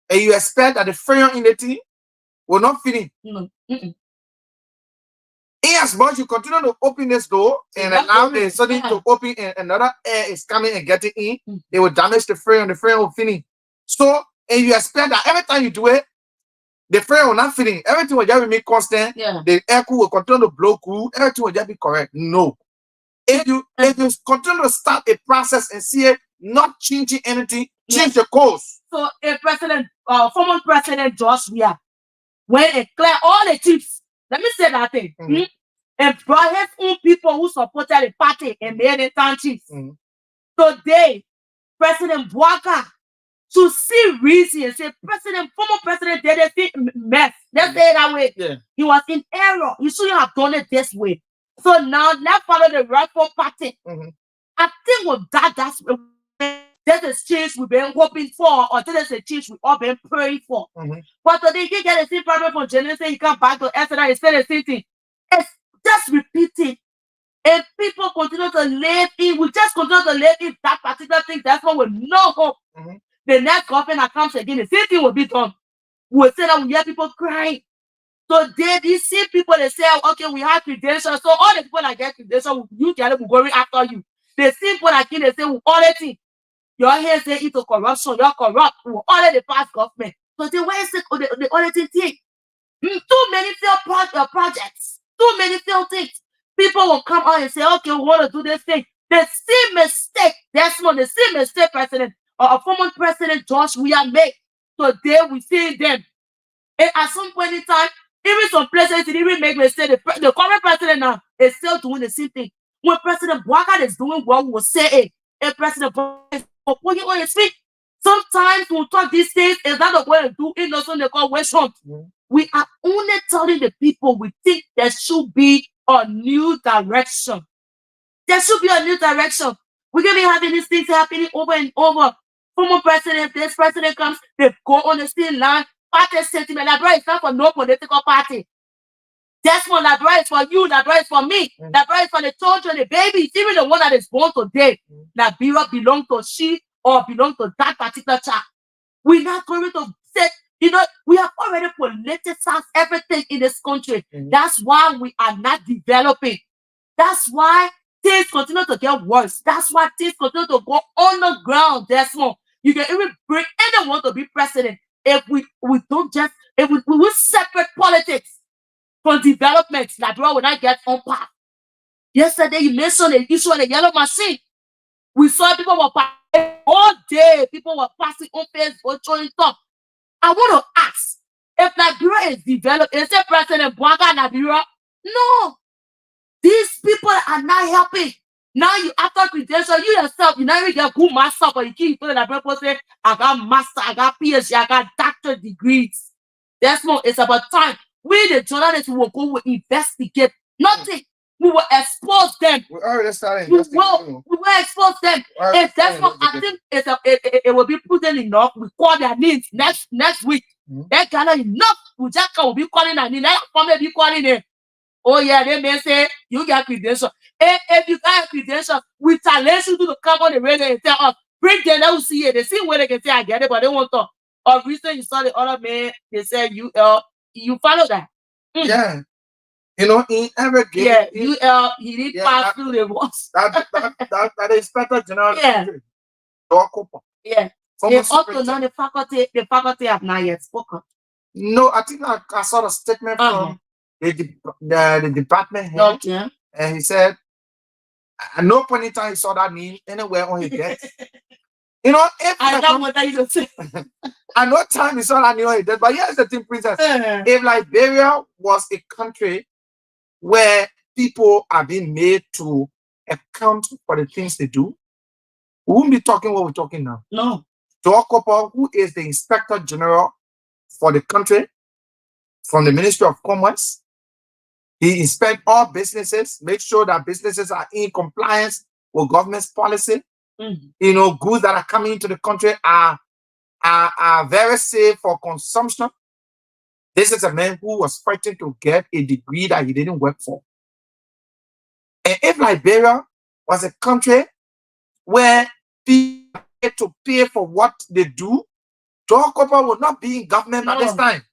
and you expect that the fire in the thing will not finish. No. As much you continue to open this door and allow the sudden to open and another air is coming and getting in, it will damage the frame and the frame will finish. So, and you expect that every time you do it, the frame will not finish. Everything will just remain constant. Yeah. The air cool will continue to blow cool. Everything will just be correct. No. If you continue to start a process and see it not changing anything, change the course. So a former president George Weah, when it clear all the chiefs, let me say that thing. And brought his own people who supported the party and made the town chiefs. Today, President Bwaka to see reason and say, former president did a thing mess. Let's say it that way. Yeah. He was in error. You shouldn't have done it this way. So now let's follow the rightful party. I think with that's a change we've been hoping for, or this is a change we've all been praying for. But today you get the same problem from Genesis, you come back to Esther, and say the same thing. It's just repeating. If people continue to live in, we just continue to live in that particular thing, that's why with no hope. The next government that comes again, the same thing will be done. We'll say that we hear people crying. So these same people, they say, okay, we have credentials. So all the people that get credentials, you get them going after you. The same people that they say, we audit your hands say into corruption, you're corrupt, we audit the past government. So they where is the auditing thing? Too many failed projects, too many failed things. People will come out and say, okay, we want to do this thing. The same mistake, Desmond, the same mistake former president George Weah made. Today we see them. And at some point in time, even some places it even make mistake. The current president now is still doing the same thing. When President Bwaka is doing what we will say it. And President Bwaka is putting on his feet. Sometimes we talk these things, is not the way to do it, also they call West Front. We are only telling the people we think there should be a new direction. There should be a new direction. We're going to be having these things happening over and over. Former president, this president comes, they go on the same line. Party sentiment, Liberia is not for no political party. Desmond, Liberia is for you, Liberia is for me. Liberia is for the children, the babies, even the one that is born today. Liberia belongs to she or belongs to that particular child. We're not going to say, we have already politicized everything in this country. That's why we are not developing. That's why things continue to get worse. That's why things continue to go on the ground. Desmond, you can even bring anyone to be president if we don't just, if we will separate politics from development. Liberia will not get on path. Yesterday, you mentioned the issue of the yellow machine. We saw people were passing all day. People were passing on Facebook, showing stuff. I want to ask, if Liberia is developed, is it President Bwaka Liberia? No. These people are not helping. Now you after credential, you yourself, you never get good master, but you keep putting that people say, I got master, I got PhD, I got doctorate degrees. Desmond, it's about time. We the journalists will go, will investigate. Nothing. We will expose them. We already started We will expose them. If Desmond, I think it will be prudent enough. We call their names next week. That kind of enough. We just will be calling their name. That family be calling them. Oh yeah, they may say you get credentials. If you got credentials, we challenge you to come on the radio and tell us, bring them, let us see it. They see where they can say I get it, but they won't talk. Or recently you saw the other man, they said you follow that. Yeah. In every game. Yeah, he did pass through the walls. That inspector general. Yeah. Yeah. They also know the faculty have not yet spoken. No, I think I saw a statement from the department head, and he said at no point in time he saw that name anywhere on his desk. If I don't want that you say. at no time he saw that name on his desk. But here's the thing, Princess. If Liberia was a country where people are being made to account for the things they do, we wouldn't be talking what we're talking now. No. Dokopo, who is the Inspector General for the country from the Ministry of Commerce, he inspects all businesses, make sure that businesses are in compliance with government's policy. Goods that are coming into the country are very safe for consumption. This is a man who was fighting to get a degree that he didn't work for. And if Liberia was a country where people get to pay for what they do, Dokopo would not be in government at this time.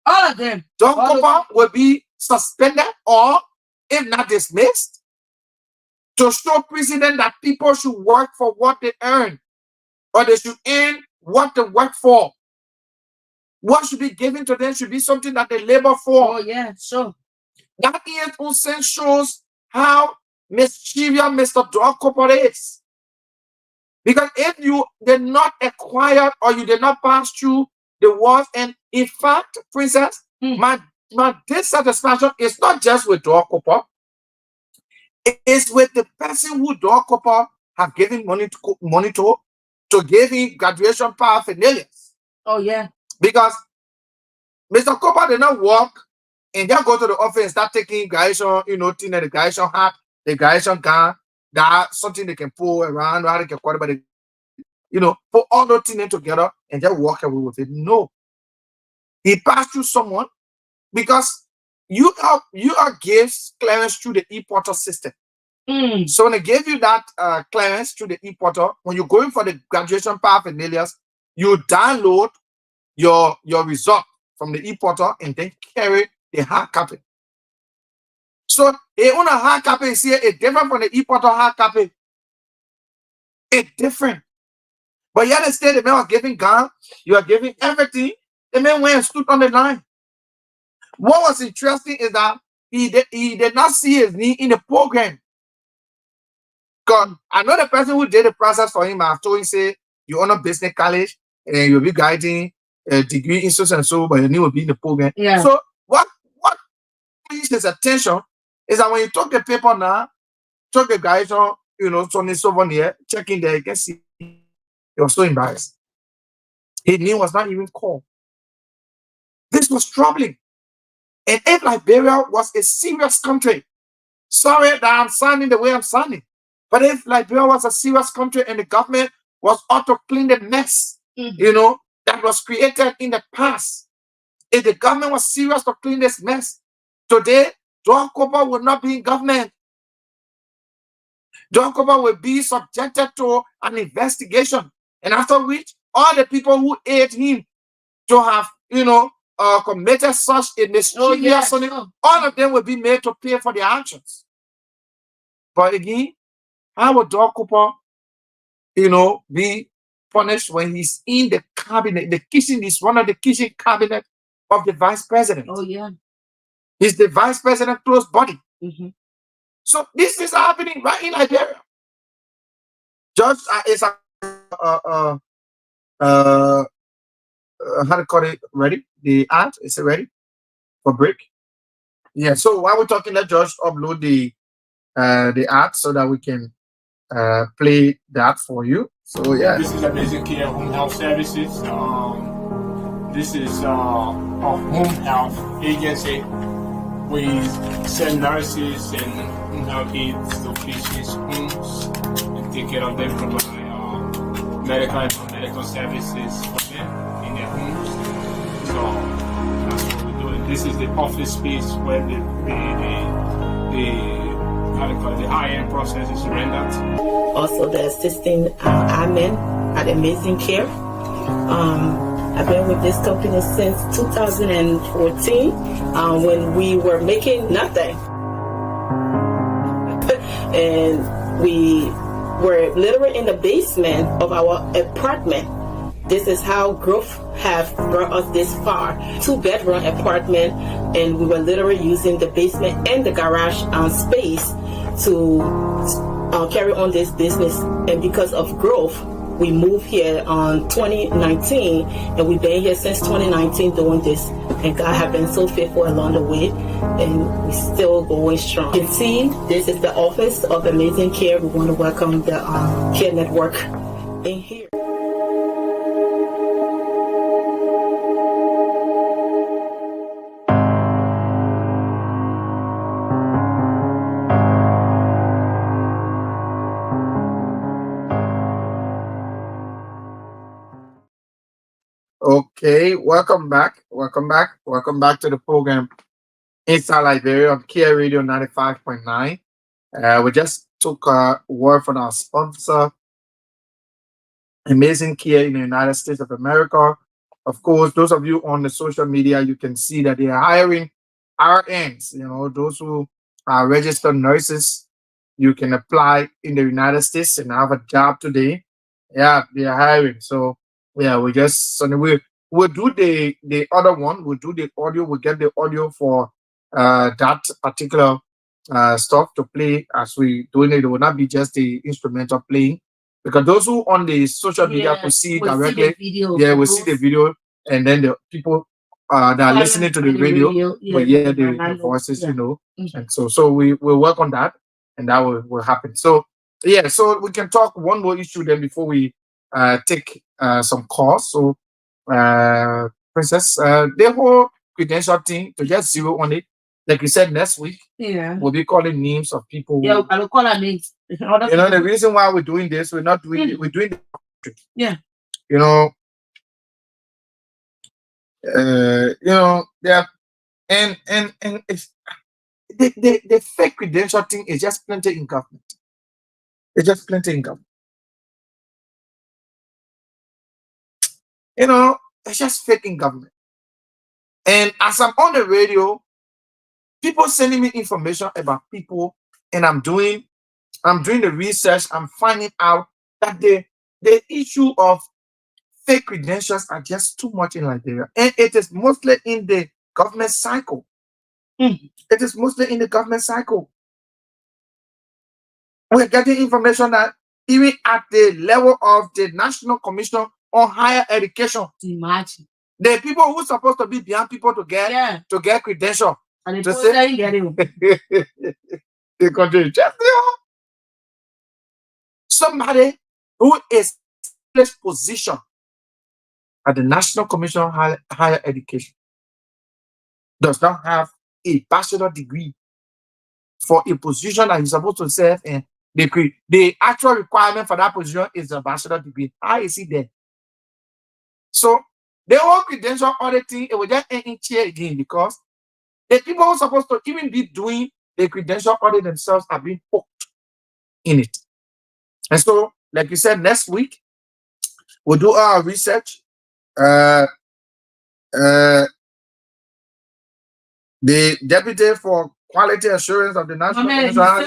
All of them. John All Copper will be suspended or, if not dismissed, to show precedent that people should work for what they earn, or they should earn what they work for. What should be given to them should be something that they labor for. Oh, yeah, sure. That in its own sense shows how mischievous Mr. John Copper is. Because if you did not acquire or you did not pass through the wars, and in fact, Princess, my dissatisfaction is not just with John Copper, it is with the person who John Copper have given money to give him graduation paraphernalia. Oh, yeah. Because Mr. Copper did not work and just go to the office and start taking graduation, thing the graduation hat, the graduation gown, that something they can pull around, how they can quarterback, put all those things together and just walk away with it. No. He passed through someone because you are gives clearance through the e-portal system. So when they gave you that clearance through the e-portal, when you're going for the graduation paraphernalia, you download your result from the e-portal and then carry the hard copy. So a own a hard copy is here, it's different from the e-portal hard copy. It's different. But yet instead, the man was giving God, you are giving everything. The man went and stood on the line. What was interesting is that he did not see his need in the program. Because I know the person who did the process for him, I've told him, say, you own a business college and you'll be guiding a degree in so and so, but your name will be in the program. Yeah. So what pleased his attention is that when you took the paper now, took the guys on, Sonny souvenir, checking there, you can see he was so embarrassed. His name was not even called. This was troubling. And if Liberia was a serious country, sorry that I'm sounding the way I'm sounding, but if Liberia was a serious country and the government was out to clean the mess, that was created in the past, if the government was serious to clean this mess, today, John Copper would not be in government. John Copper will be subjected to an investigation. And after which, all the people who aid him to have, committed such a mischievous, all of them will be made to pay for their actions. But again, how would John Copper, be punished when he's in the cabinet? The kitchen is one of the kitchen cabinet of the vice president. Oh, yeah. He's the vice president close body. So this is happening right in Liberia. Judge is how to call it ready? The ad is it ready for break? Yeah. So while we're talking, let Judge upload the ad so that we can play that for you. So yeah. This is Amazing Care Home Health Services. This is a home health agency. We send nurses and home health aides to patients' homes and take care of them, provide medical and non-medical services for them in their homes. So that's what we're doing. This is the office space where the high-end process is rendered. Also the assisting admin at Amazing Care. I've been with this company since 2014 when we were making nothing. And we were literally in the basement of our apartment. This is how growth have brought us this far. 2-bedroom apartment, and we were literally using the basement and the garage space to carry on this business. And because of growth, we moved here on 2019, and we've been here since 2019 doing this. And God has been so faithful along the way, and we're still going strong. You can see, this is the office of Amazing Care. We want to welcome the Care Network in here. Okay, welcome back to the program Inside Liberia on Care Radio 95.9. We just took a word from our sponsor, Amazing Care in the United States of America. Of course, those of you on the social media, you can see that they are hiring RNs, those who are registered nurses. You can apply in the United States and have a job today. Yeah, they are hiring. So yeah, we'll do the other one. We'll do the audio. We'll get the audio for that particular stuff to play as we doing it. It will not be just the instrumental playing, because those who on the social media could see it directly. Yeah, we see the video, and then the people that are listening to the radio will hear the voices, And so we will work on that, and that will happen. So yeah, so we can talk one more issue then before we take some calls. So Princess, the whole credential thing, to just zero on it, like you said, next week we'll be calling names of people. Yeah, I will call her names. The reason why we're doing this, we're not doing it, we're doing it. Yeah. You know, yeah, and it's the fake credential thing is just plenty in government. It's just plenty in government. It's just fake in government. And as I'm on the radio, people sending me information about people, and I'm doing the research. I'm finding out that the issue of fake credentials are just too much in Liberia, and it is mostly in the government cycle. It is mostly in the government cycle. We're getting information that even at the level of the National Commission on Higher Education, Imagine the people who are supposed to be behind people to get credential, and to the say they continue. Just somebody who is in this position at the National Commission on Higher Education does not have a bachelor degree for a position that he's supposed to serve in. The actual requirement for that position is a bachelor degree. How is he there? So the whole credential auditing, it will just end in chair again, because the people who are supposed to even be doing the credential audit themselves are being hooked in it. And so, like you said, next week we'll do our research. The deputy for quality assurance of the National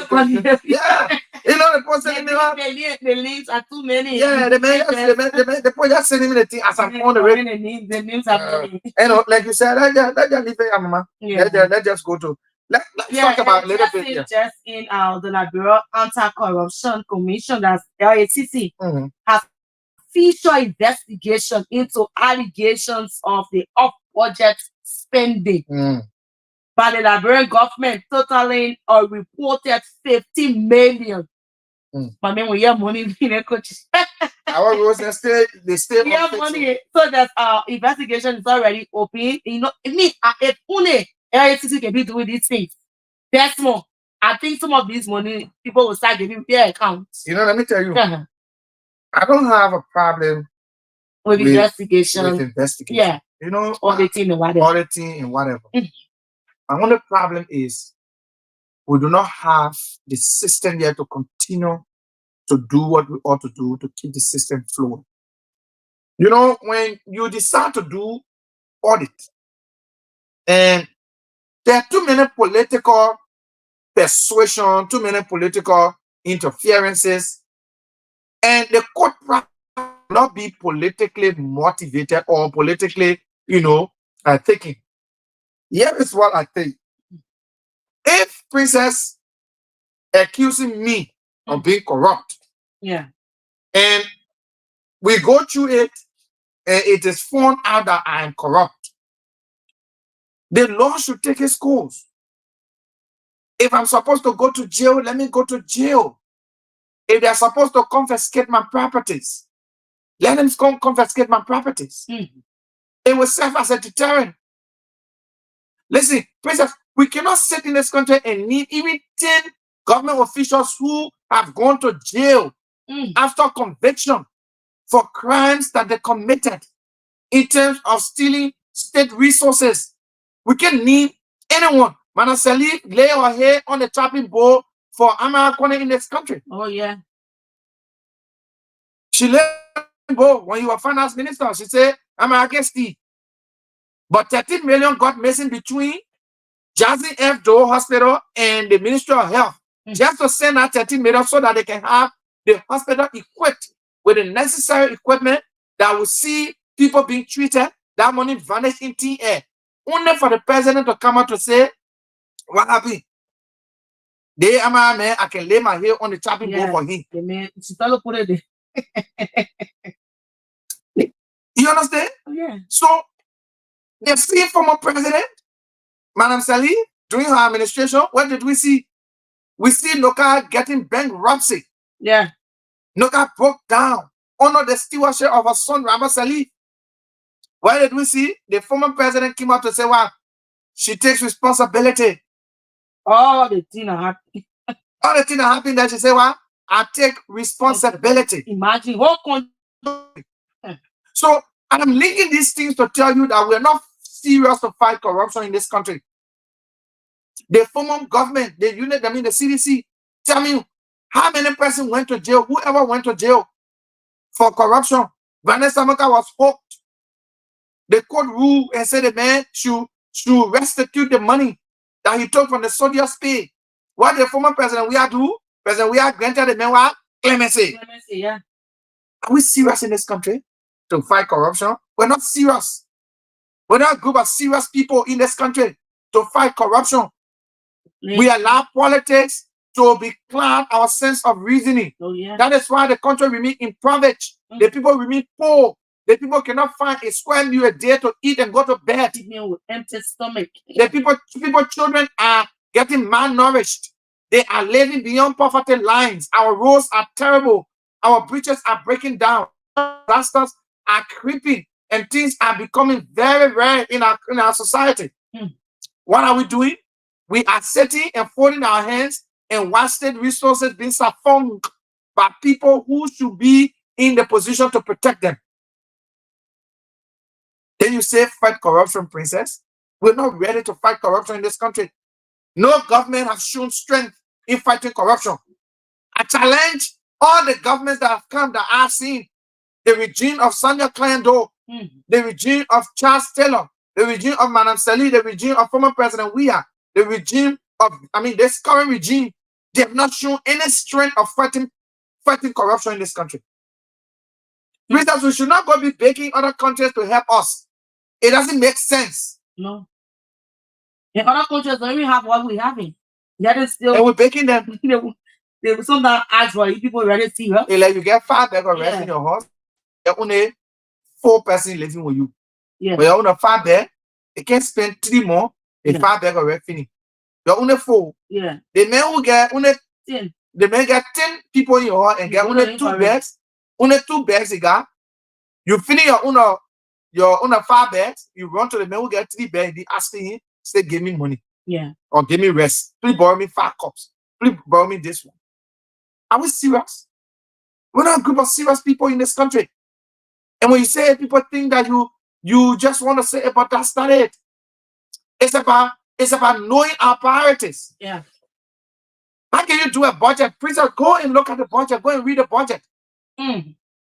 Commission. Yeah, the person the names are too many. Yeah, the point just sending me the thing as I'm on the radio. The names are many. Like you said, let's just leave it, Mama. Let's just go to. Let's talk about a little bit. Yeah. Just in the Liberia Anti-Corruption Commission, that's LACC, has feature investigation into allegations of the off-budget spending by the Liberian government, totaling a reported 50 million. But then we have money in the country. Our rules they stay We have money. So that investigation is already open. It means if only LACC can be doing these things. Desmond, I think some of these money people will start giving their accounts. Let me tell you, I don't have a problem with investigation. Yeah. Auditing and whatever. My only problem is we do not have the system yet to continue to do what we ought to do to keep the system flowing. When you decide to do audit, and there are too many political persuasion, too many political interferences, and the court not be politically motivated or politically, thinking. Here is what I think. If Princess accusing me of being corrupt, and we go through it, and it is found out that I am corrupt, the law should take its course. If I'm supposed to go to jail, let me go to jail. If they're supposed to confiscate my properties, let them confiscate my properties. It will serve as a deterrent. Listen, Princess, we cannot sit in this country and need even 10 government officials who have gone to jail after conviction for crimes that they committed in terms of stealing state resources. We can need anyone. Manasali lay her hair on the chopping board for American in this country. Oh, yeah. She lay on the board when you were finance minister. She said, I can steal. But 13 million got missing between Jackson F. Doe Hospital and the Ministry of Health, just to send out 13 million so that they can have the hospital equipped with the necessary equipment that will see people being treated. That money vanished in thin air. Only for the president to come out to say, what happened? They am a man, I can lay my head on the chopping board for him. The man, she told put it You understand? yeah. So, the same former president, Madam Sally, during her administration, what did we see? We see Noka getting bankruptcy. Yeah. Noka broke down under the stewardship of her son, Rabba Sally. What did we see? The former president came out to say, well, she takes responsibility. All the things are happening. All the things that happened that she said, well, I take responsibility. Imagine what So I'm linking these things to tell you that we're not serious to fight corruption in this country. The former government, the unit, I mean the CDC, tell me how many persons went to jail, whoever went to jail for corruption. Vanessa Maka was hooked. The court ruled and said the man should restitute the money that he took from the soldiers' pay. What the former president we are do? President we are granted the man what? Clemency. Yeah. Are we serious in this country to fight corruption? We're not serious. We're not a group of serious people in this country to fight corruption. Yeah. We allow politics to becloud our sense of reasoning. Oh, yeah. That is why the country remains impoverished. The people remain poor. The people cannot find a square meal a day to eat and go to bed. With empty stomach. The people, children are getting malnourished. They are living beyond poverty lines. Our roads are terrible. Our bridges are breaking down. Disasters are creeping, and things are becoming very rare in our society. What are we doing? We are sitting and folding our hands and watch state resources being siphoned by people who should be in the position to protect them. Then you say fight corruption, princess. We're not ready to fight corruption in this country. No government has shown strength in fighting corruption. I challenge all the governments that have come that I've seen. The regime of Sonia Klando, the regime of Charles Taylor, the regime of Madam Sally, the regime of former President Weah, the regime of, this current regime, they have not shown any strength of fighting corruption in this country. Because we should not go be begging other countries to help us. It doesn't make sense. No. In other countries don't even have what we having. Yet still, and we're begging them. They will sometimes ask for you people ready to see her. Like you get 5 bags of rest in your house. There are only 4 persons living with you. Yeah. But you're on a 5 bag, you can't spend 3 more. The 5 bags of rest finish. You're only 4. Yeah. The man who get only 10. The man get 10 people in your house and get only 2 bags. Only 2 bags you got. You finish your own 5 bags. You run to the man who get 3 bags. They asking him, say, give me money. Yeah. Or give me rest. Please borrow me 5 cups. Please borrow me this one. Are we serious? We're not a group of serious people in this country. And when you say it, people think that you just want to say it, but that's not it. It's about knowing our priorities. Yeah. How can you do a budget? Please go and look at the budget. Go and read the budget.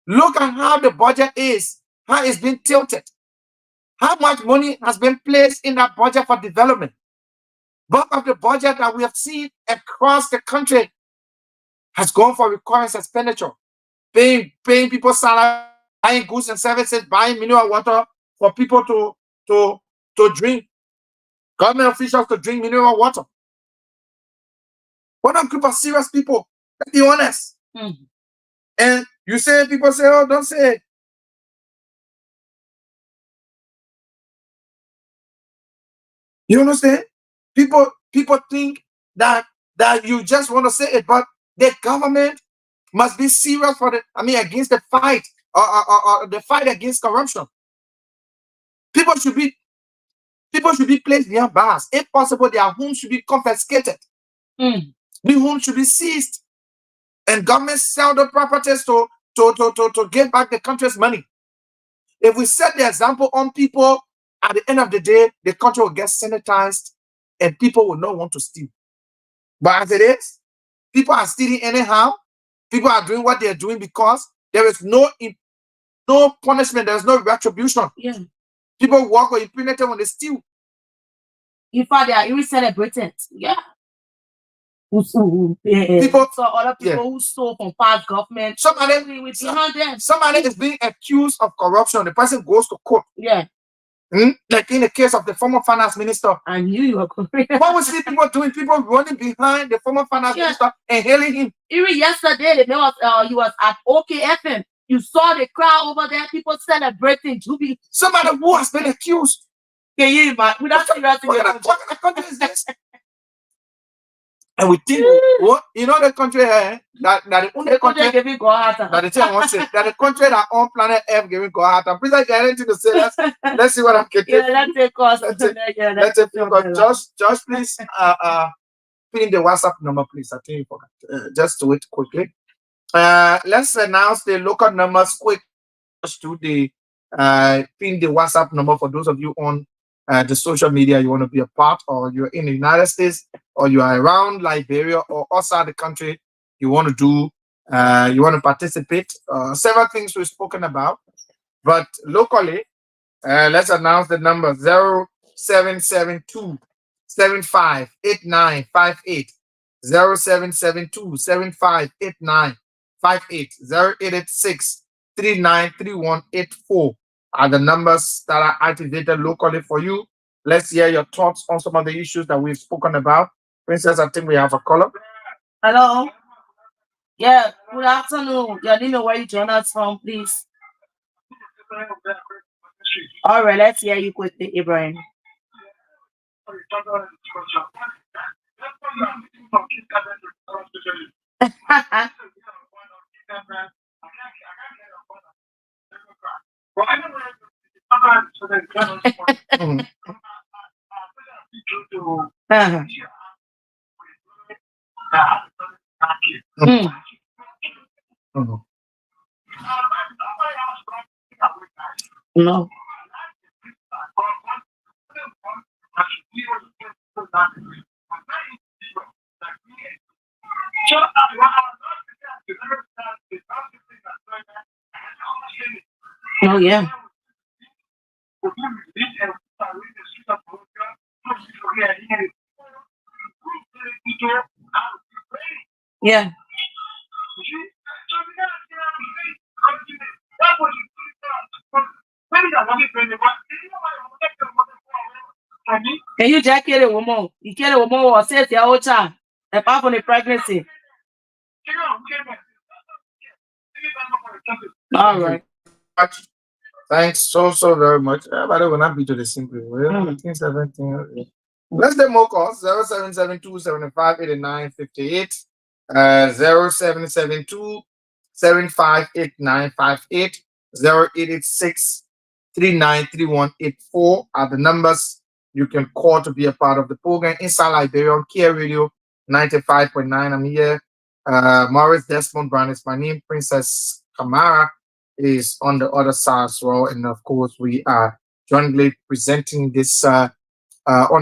Look at how the budget is, how it's been tilted. How much money has been placed in that budget for development. Bulk of the budget that we have seen across the country has gone for recurrent expenditure. Paying people salary, buying goods and services, buying mineral water for people to drink. Government officials to drink mineral water. What a group of serious people. Let's be honest. And you say, people say, oh, don't say it. You understand? People think that you just want to say it, but the government must be serious against the fight or the fight against corruption. People should be placed behind bars. If possible, their homes should be confiscated. The homes should be seized, and government sell the properties to give back the country's money. If we set the example on people, at the end of the day, the country will get sanitized, and people will not want to steal. But as it is, people are stealing anyhow. People are doing what they are doing because there is no no punishment, there's no retribution. Yeah. People walk with impunity when they steal. In fact, they are even celebrating it. Yeah. People, So other people yeah. who stole from past government, Somebody, we behind them. somebody is being accused of corruption. The person goes to court. Yeah. Like in the case of the former finance minister. I knew you were going. What we see people doing? People running behind the former finance minister and hailing him. Even yesterday, the man was he was at OKFM. You saw the crowd over there, people celebrating Jubilee. Somebody who has been accused. Can you imagine? What kind of country is this? And we think, what you know, the country that the only country giving God that the thing wants it, that the country that on planet Earth giving God heart. And please, I get anything to say. Let's see what I'm getting. Yeah, let's take us. Let's take because just please pin the WhatsApp number, please. I think you forgot. Just do it quickly. Let's announce the local numbers quick. Just do the pin the WhatsApp number for those of you on the social media you want to be a part, or you're in the United States, or you are around Liberia or outside the country, you want to do, you want to participate. Several things we've spoken about, but locally, let's announce the number 0772 758958. 0772 758958. 0886 393184 are the numbers that are activated locally for you. Let's hear your thoughts on some of the issues that we've spoken about. Princess, I think we have a caller. Hello. Yeah, good afternoon. Your name and where you join us from, please. All right, let's hear you quickly, Ibrahim. No. Oh yeah. Yeah. Can you just kill a woman? You kill a woman or say your old child apart from the pregnancy. All right. Thanks so very much. But I will not be to the simple way. 17. Let's do more calls. 0772 75 89 58. 0772 75 89 58. 0886 393184 are the numbers you can call to be a part of the program. Inside Liberia on Care Radio 95.9. I'm here. Morris Desmond Brown is my name. Princess Kamara is on the other side as well. And of course, we are jointly presenting this on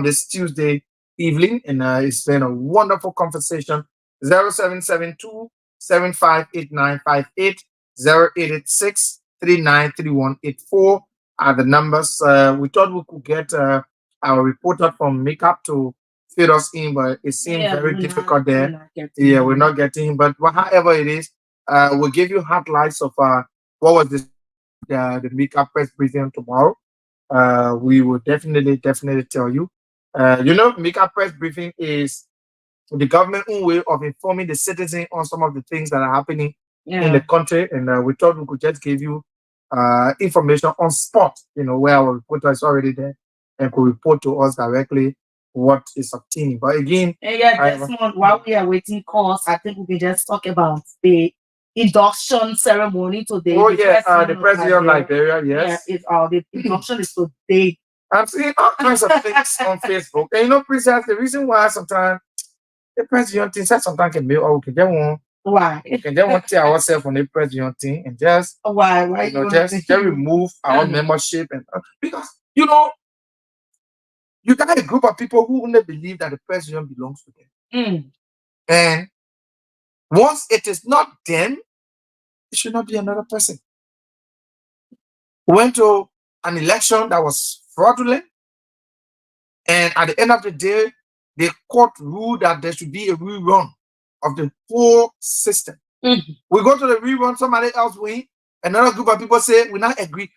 this Tuesday evening. And it's been a wonderful conversation. 0772 758958. 0886 393184 are the numbers. We thought we could get our reporter from Makeup to fit us in, but it seems very difficult there. We're not getting him. But however it is, we'll give you highlights of what was this the Makeup press briefing tomorrow. We will definitely tell you. Makeup press briefing is the government own way of informing the citizen on some of the things that are happening in the country, and we thought we could just give you information on spot, where our reporter is already there and could report to us directly what is obtained. But again, Desmond, while we are waiting calls, I think we can just talk about the induction ceremony today. The president of Liberia, yes. The induction is today. I'm seeing all kinds of things on Facebook. And Princess, the reason why sometimes the president thing sometimes can be, we can just want. Why? We can just want to tell ourselves on the president thing and just why just remove our membership and because you got a group of people who only believe that the president belongs to them. And once it is not them, it should not be another person. We went to an election that was fraudulent, and at the end of the day, the court ruled that there should be a rerun of the whole system. We go to the rerun, somebody else win, another group of people say, we not agree.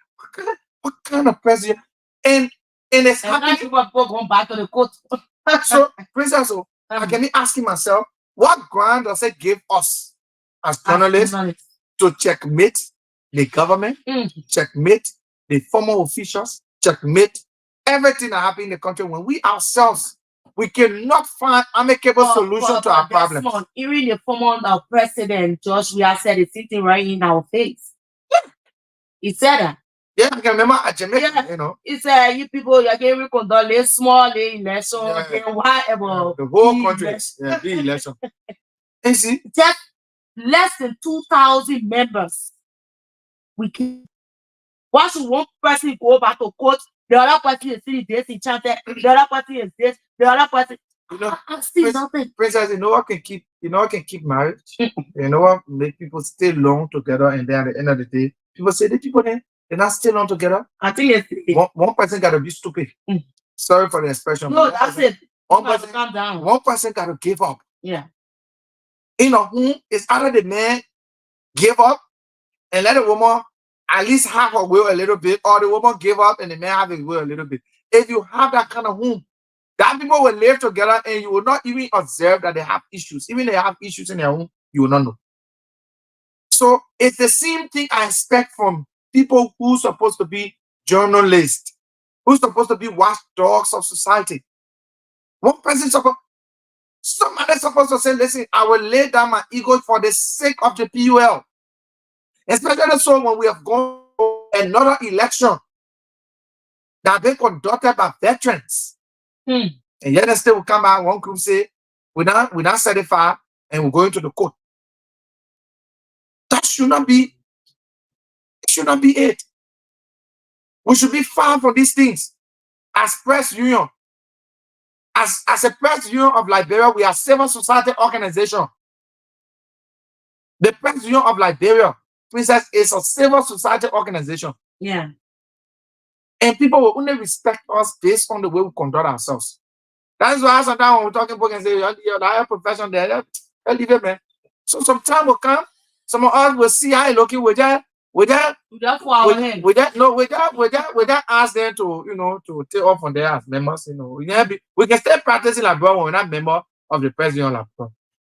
What kind of president? And it's happening. People going back to the court. So, Princess, so, I can be asking myself, what ground does it give us as journalists to checkmate the government, checkmate the former officials, checkmate everything that happened in the country when we ourselves we cannot find amicable solution to our problems? Even the former president George Weah said the same thing right in our face. He said that. Yeah, I can remember at Jamaica, you know. He said, you people, you're getting condolence, small election, whatever. The whole country, the election. And see, just less than 2,000 members. We can. Why should one person go back to court? The other person is still this enchanted. The other person is this. The other person. You know, I see nothing. Princess, you know what can keep marriage? You know what make people stay long together, and then at the end of the day, people say the people then they're not still on together. I think it's one person got to be stupid. Sorry for the expression. No, that's it. One person calm down. One person got to give up. Yeah. You know, it's either the man give up and let the woman at least have her will a little bit, or the woman give up and the man have his will a little bit. If you have that kind of home, that people will live together and you will not even observe that they have issues. Even if they have issues in their home, you will not know. So it's the same thing I expect from people who's supposed to be journalists, who's supposed to be watchdogs of society. One person somebody supposed to say, listen, I will lay down my ego for the sake of the PUL. Especially so when we have gone to another election that have been conducted by veterans. And yet they still will come out, one group say, we're not certified and we're going to the court. That should not be it. We should be far from these things. As press union, as a press union of Liberia, we are civil society organization. The press union of Liberia, Princess, is a civil society organization. Yeah. And people will only respect us based on the way we conduct ourselves. That's why sometimes when we're talking about and say, you're the profession there, leave it, man. So some time will come, some of us will see how it's looking with that ask them to, to take off on their as members, we can start practicing like bro when we're not member of the president like bro.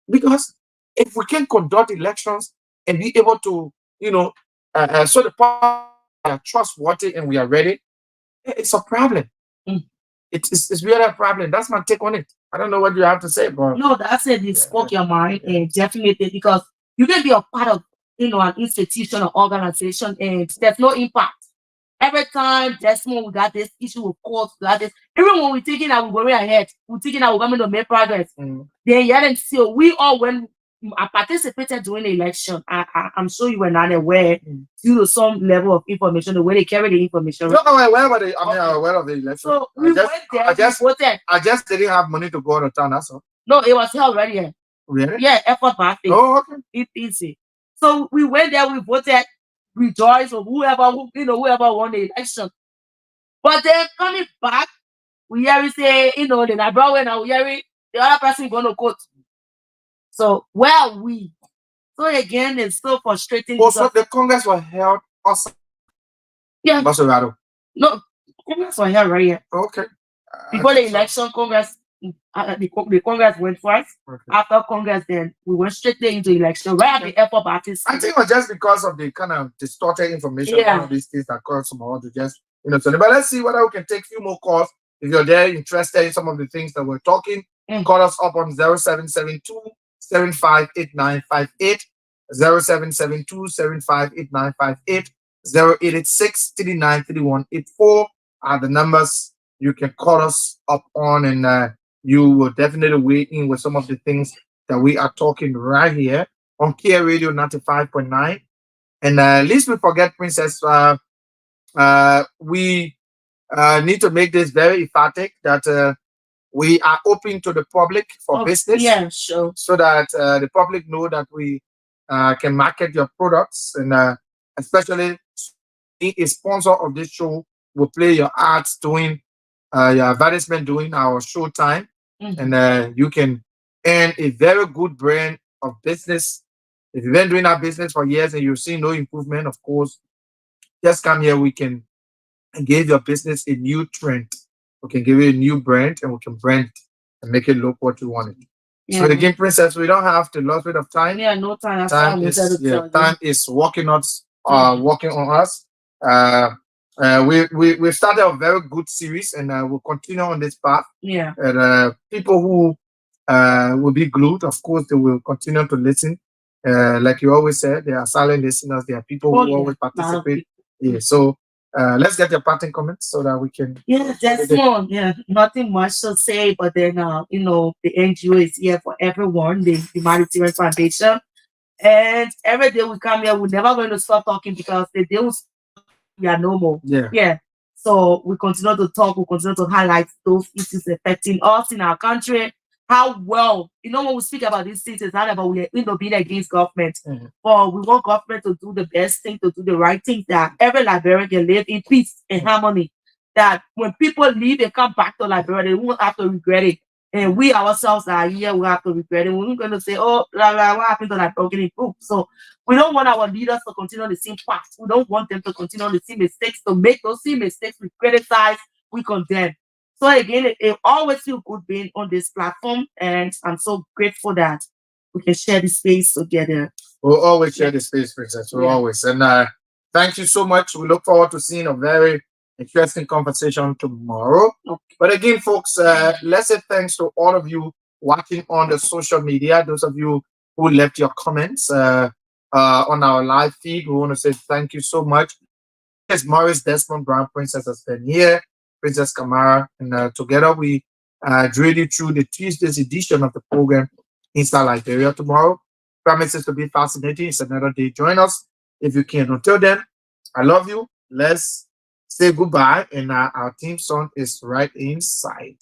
Because if we can conduct elections and be able to, so the party are trustworthy and we are ready, it's a problem. It's really a problem. That's my take on it. I don't know what you have to say, but no, that's it. You spoke your mind, and definitely because you can be a part of an institution or organization, and there's no impact. Every time Desmond we got this issue with courts, we got this. Even when we're thinking that we're going ahead, we're thinking that we're going to make progress. Then yet and still, we all when I participated during the election, I'm sure you were not aware due to some level of information, the way they carry the information. No, I'm aware of the election. So we went there. I just didn't have money to go to town. That's all. No, it was held already here. Really? Yeah, effort by faith. Oh, okay. It's easy. So we went there. We voted. Rejoice or whoever won the election. But then coming back, we hear say, the Liberia when we hear the other person going to court. So so again, it's so frustrating. Also, the Congress was held outside. Yeah. No, Congress was held right here. Okay. Before the election, Congress, the Congress went first. Okay. After Congress, then we went straight into election. Right at the airport parties. I think it was just because of the kind of distorted information. One of these things that caused someone to just, but let's see whether we can take a few more calls. If you're there interested in some of the things that we're talking, call us up on 0772 758958, 0772 758958, 0886 393184 are the numbers you can call us up on, and you will definitely weigh in with some of the things that we are talking right here on Kia Radio 95.9. And least we forget, Princess, we need to make this very emphatic that we are open to the public for business. Yeah, sure. So that the public know that we can market your products, and especially being a sponsor of this show, we'll play your ads doing your advertisement during our show time, and Mhm. you can earn a very good brand of business. If you've been doing that business for years and you've seen no improvement, of course, just come here. We can give your business a new trend. We can give it a new brand, and we can brand it and make it look what you want it. So Yeah. again, Princess, we don't have to lose bit of time. Yeah, no time. That's all I Time wanted is to yeah, tell you. time is working us Yeah. working on us. Uh, we've started a very good series, and we'll continue on this path. Yeah. And people who will be glued, of course, they will continue to listen. Like you always said, there are silent listeners. There are people Oh who yeah. always Lot of participate. people. Yeah. So let's get your parting comments so that we can. Yeah, that's one. Yeah, nothing much to say, but then the NGO is here for everyone, the Humanitarian Foundation. And every day we come here, we're never going to stop talking because the day we stop talking, we are no more. Yeah. Yeah. So we continue to talk, we continue to highlight those issues affecting us in our country. How well, when we speak about these things, it's not about being against government, Mhm. but we want government to do the best thing, to do the right thing, that every Liberian can live in peace and harmony. That when people leave and come back to Liberia, they won't have to regret it. And we ourselves are here, we have to regret it. We're not going to say, oh, blah, blah, what happened to that broken improve? So we don't want our leaders to continue the same path. We don't want them to continue the same mistakes, to make those same mistakes. We criticize, we condemn. So again, it always feels good being on this platform. And I'm so grateful that we can share this space together. We'll always share Yeah. the space, Princess. We'll Yeah. always. And thank you so much. We look forward to seeing a very interesting conversation tomorrow. Okay. But again, folks, let's say thanks to all of you watching on the social media. Those of you who left your comments on our live feed, we want to say thank you so much. Yes, Morris, Desmond, Brown, Princess has been here, Princess Kamara, and together we drill you through the Tuesday's edition of the program Inside Liberia tomorrow. Promises to be fascinating. It's another day. Join us if you can. Until then, I love you. Let's say goodbye, and our team song is right inside.